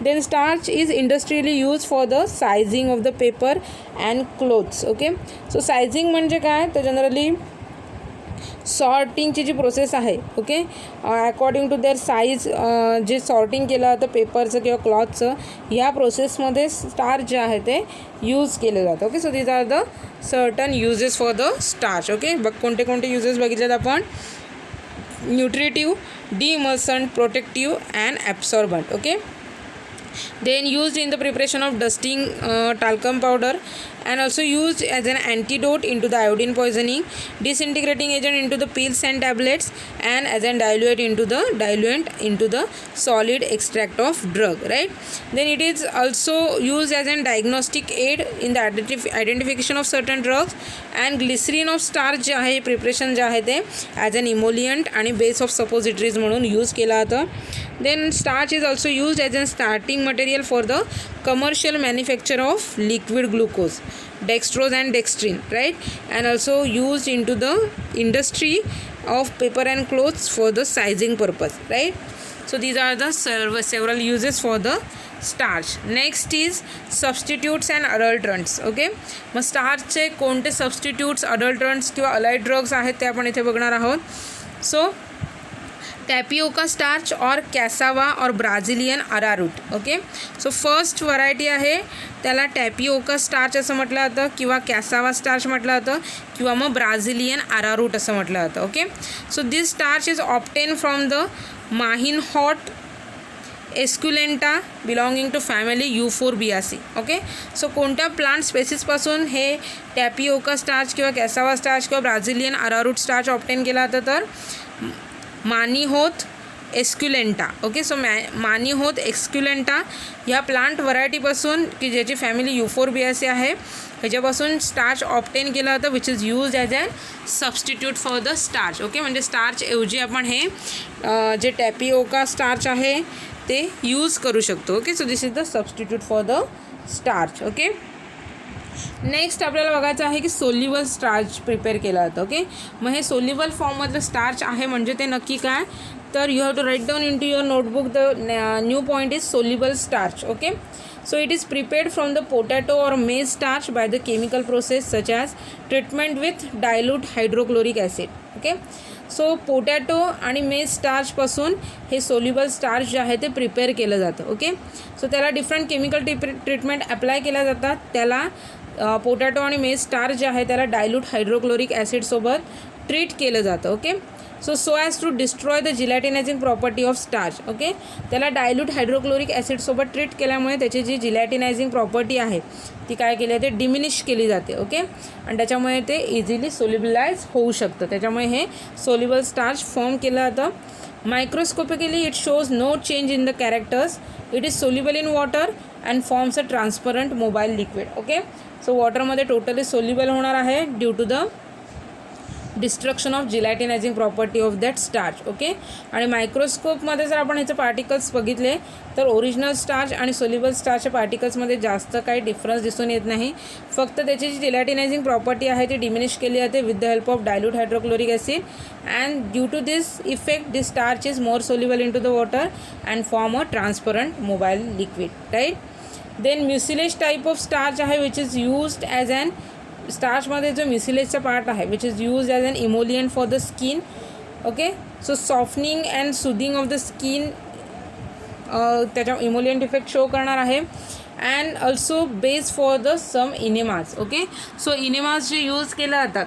Then starch is industrially used for the sizing of the paper and clothes. Okay, so sizing म्हणजे काय, तर जनरली सॉर्टिंगची जी प्रोसेस आहे. Okay, according to their size जे sorting केलं जातं पेपरचं किंवा क्लॉथचं, ह्या प्रोसेसमध्ये स्टार्च जे आहे ते यूज केलं जातं. Okay, so these are the certain uses for the starch. Okay, कोणते कोणते युजेस बघितलेत आपण, nutritive, demulcent, protective and absorbent. Okay, then used in the preparation of dusting talcum powder and also used as an antidote into the iodine poisoning, disintegrating agent into the pills and tablets, and as an diluent into the solid extract of drug, right? Then it is also used as an diagnostic aid in the identification of certain drugs. And glycerin of starch जे आहे preparation जे आहे ते as an emollient आणि base of suppositories म्हणून use केला जातं. Then starch is also use as an starting material for the commercial manufacture of liquid glucose, dextrose and dextrin, right? And also used into the industry of paper and clothes for the sizing purpose, right? So these are the several uses for the starch. Next is substitutes and adulterants. Okay, मग स्टार्चचे कोणते substitutes, अडल्ट्रंट्स किंवा allied drugs आहेत ते आपण इथे बघणार आहोत. सो टॅपिओका स्टार्च और कॅसावा और Brazilian arrowroot. Okay, so first variety आहे त्याला टॅपिओका स्टार्च असं म्हटलं जातं किंवा कॅसावा स्टार्च म्हटलं जातं किंवा मग ब्राझिलियन अरारूट असं म्हटलं जातं. Okay, so this starch is obtain from the Manihot esculenta belonging to family Euphorbiaceae. Okay, so कोणत्या प्लांट स्पेसिसपासून हे टॅपिओका स्टार्च किंवा कॅसावा स्टार्च किंवा ब्राझिलियन अरारूट स्टार्च ऑप्टेन केला जातं तर मानिहोत एस्क्युलेंटा. ओके, सो मानिहोत एस्क्युलेंटा ह्या प्लांट व्हरायटीपासून की ज्याची फॅमिली युफोर्बियासी आहे ह्याच्यापासून स्टार्च ऑप्टेन केलं जातं which is use as a substitute for the starch. Okay, म्हणजे स्टार्चऐवजी आपण हे जे टॅपिओका स्टार्च आहे ते यूज करू शकतो. Okay, so this is the substitute for the starch. Okay, next आपल्याला बघायचं आहे की सोल्युबल स्टार्च प्रिपेअर केलं जातं. ओके, मग हे सोल्युबल फॉर्ममधलं स्टार्च आहे म्हणजे ते नक्की काय, तर you have to write down in to your notebook the new point is soluble starch. Okay, so it is prepared from the potato or maize starch by the chemical process such as treatment with dilute hydrochloric acid. Okay, so potato आणि मेज स्टार्चपासून हे soluble starch जे आहे ते prepare केलं जातं. Okay, so त्याला different chemical treatment apply केल्या जातात. त्याला पोटॅटो आणि मेज स्टार्च जे आहे त्याला डायल्यूट हायड्रोक्लोरिक ॲसिडसोबत ट्रीट केलं जातं. Okay, so as to destroy the gelatinizing property of starch. Okay, त्याला डायल्यूट हायड्रोक्लोरिक ॲसिडसोबत ट्रीट केल्यामुळे त्याची जी जिलॅटिनायझिंग प्रॉपर्टी आहे ती काय केली जाते, डिमिनिश केली जाते. ओके, आणि त्याच्यामुळे ते इझिली सोल्युबलाइज होऊ शकतं. त्याच्यामुळे हे सोल्युबल स्टार्च फॉर्म केलं जातं. Microscopically it shows no change in the characters. It is soluble in water and forms a transparent mobile liquid. Okay, so वॉटरमध्ये टोटली सोल्युबल होणार आहे due to the destruction of gelatinizing property of that starch. Okay, आणि मायक्रोस्कोपमध्ये जर आपण ह्याचे particles बघितले तर ओरिजिनल स्टार्च आणि सोल्युबल स्टार्चच्या पार्टिकल्समध्ये जास्त काही डिफरन्स दिसून येत नाही. फक्त त्याची जी जिलॅटिनायझिंग प्रॉपर्टी आहे ती डिमिनिश केली जाते with the help of dilute hydrochloric acid and due to this effect this starch is more soluble in to the water and form a transparent mobile liquid. Right, then mucilage type of starch आहे which is used as an स्टार्चमध्ये जो म्युसिलेजचा part आहे which is use as an emollient for the skin. Okay, so softening and soothing of the skin त्याच्या emollient effect show करणार आहे and also base for the some enemas. Okay, so enemas जे use केले जातात,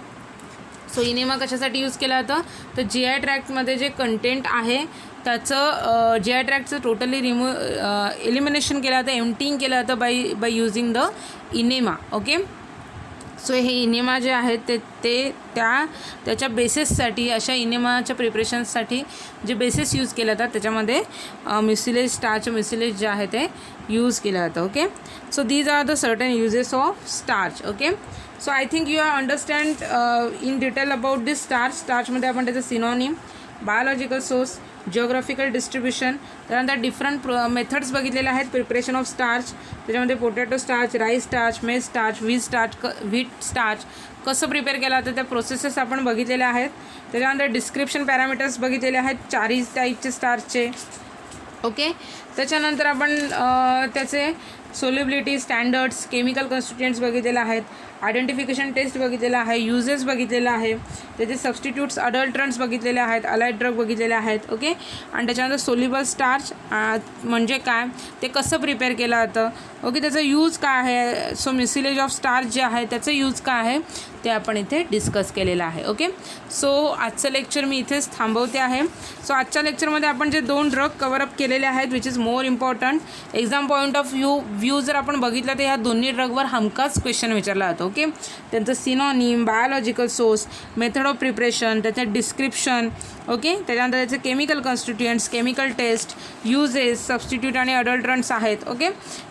so enema कशासाठी use केला जातं तर जी आय ट्रॅक्टमध्ये जे कंटेंट आहे त्याचं जी आय ट्रॅक्टचं टोटली एलिमिनेशन केलं जातं, एम्प्टिंग केलं जातं by using the enema. Okay, so हे इनेमा जे आहेत ते त्याच्या बेसिससाठी अशा इनेमाच्या प्रिपरेशन्ससाठी जे बेसिस यूज केले जातात त्याच्यामध्ये म्युसिलेज स्टार्च म्युसिलेज जे आहे ते यूज केलं जातं. Okay, so these are the certain uses of starch. Okay, so I think you are understand in detail about this starch. स्टार्चमध्ये आपण त्याचं synonym, biological source, geographical distribution, त्यानंतर डिफरंट मेथड्स बघितलेले आहेत प्रिपरेशन ऑफ स्टार्च. त्याच्यामध्ये potato starch, rice starch, maize starch, wheat starch कसं prepare केलं जातं त्या प्रोसेसेस आपण बघितलेल्या आहेत. त्याच्यानंतर डिस्क्रिप्शन पॅरामीटर्स बघितलेले आहेत 4 टाईपचे स्टार्चचे. ओके, त्याच्यानंतर आपण त्याचे सोल्युबिलिटी स्टँडर्ड्स, केमिकल कॉन्स्टिट्युएंट्स बघितलेले आहेत, आयडेंटिफिकेशन टेस्ट बघितलेलं आहे, युजेस बघितलेलं आहे, त्याचे सबस्टिट्यूट्स अडल्ट्रंट्स बघितलेले आहेत, अलाइड ड्रग बघितलेले आहेत. ओके, आणि त्याच्यानंतर सोल्युबल स्टार्च म्हणजे काय, ते कसं प्रिपेअर केलं जातं. ओके, त्याचं यूज काय आहे, सो म्युसिलेज ऑफ स्टार्च जे आहे त्याचं यूज काय आहे ते आपण इथे डिस्कस केलेलं आहे. ओके, सो आजचं लेक्चर मी इथेच थांबवते आहे. सो आजच्या लेक्चरमध्ये आपण जे 2 ड्रग कवरअप केलेले आहेत which is more important exam point of view जर आपण बघितलं तर ह्या दोन्ही ड्रगवर हमखास क्वेश्चन विचारला जातो. ओके, त्यांचं synonym, biological source, method of preparation, त्याचं डिस्क्रिप्शन. ओके, त्याच्यानंतर त्याचे chemical constituents, chemical test, uses, substitute आणि अडल्ट्रंट्स आहेत. ओके,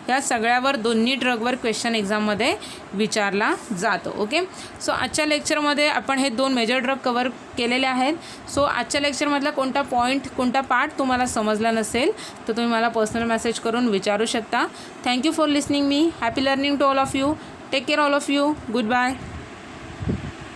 ह्या सगळ्यावर दोन्ही ड्रगवर क्वेश्चन एक्झाममध्ये विचारला जातो. ओके, सो आजच्या लेक्चरमध्ये आपण हे 2 मेजर ड्रग कवर केलेले आहेत. सो आजच्या लेक्चरमधला कोणता पॉईंट, कोणता पार्ट तुम्हाला समजला नसेल तर तुम्ही मला पर्सनल मेसेज करून विचारू शकता. Thank you for listening me. Happy learning to all of you. Take care all of you. Good bye.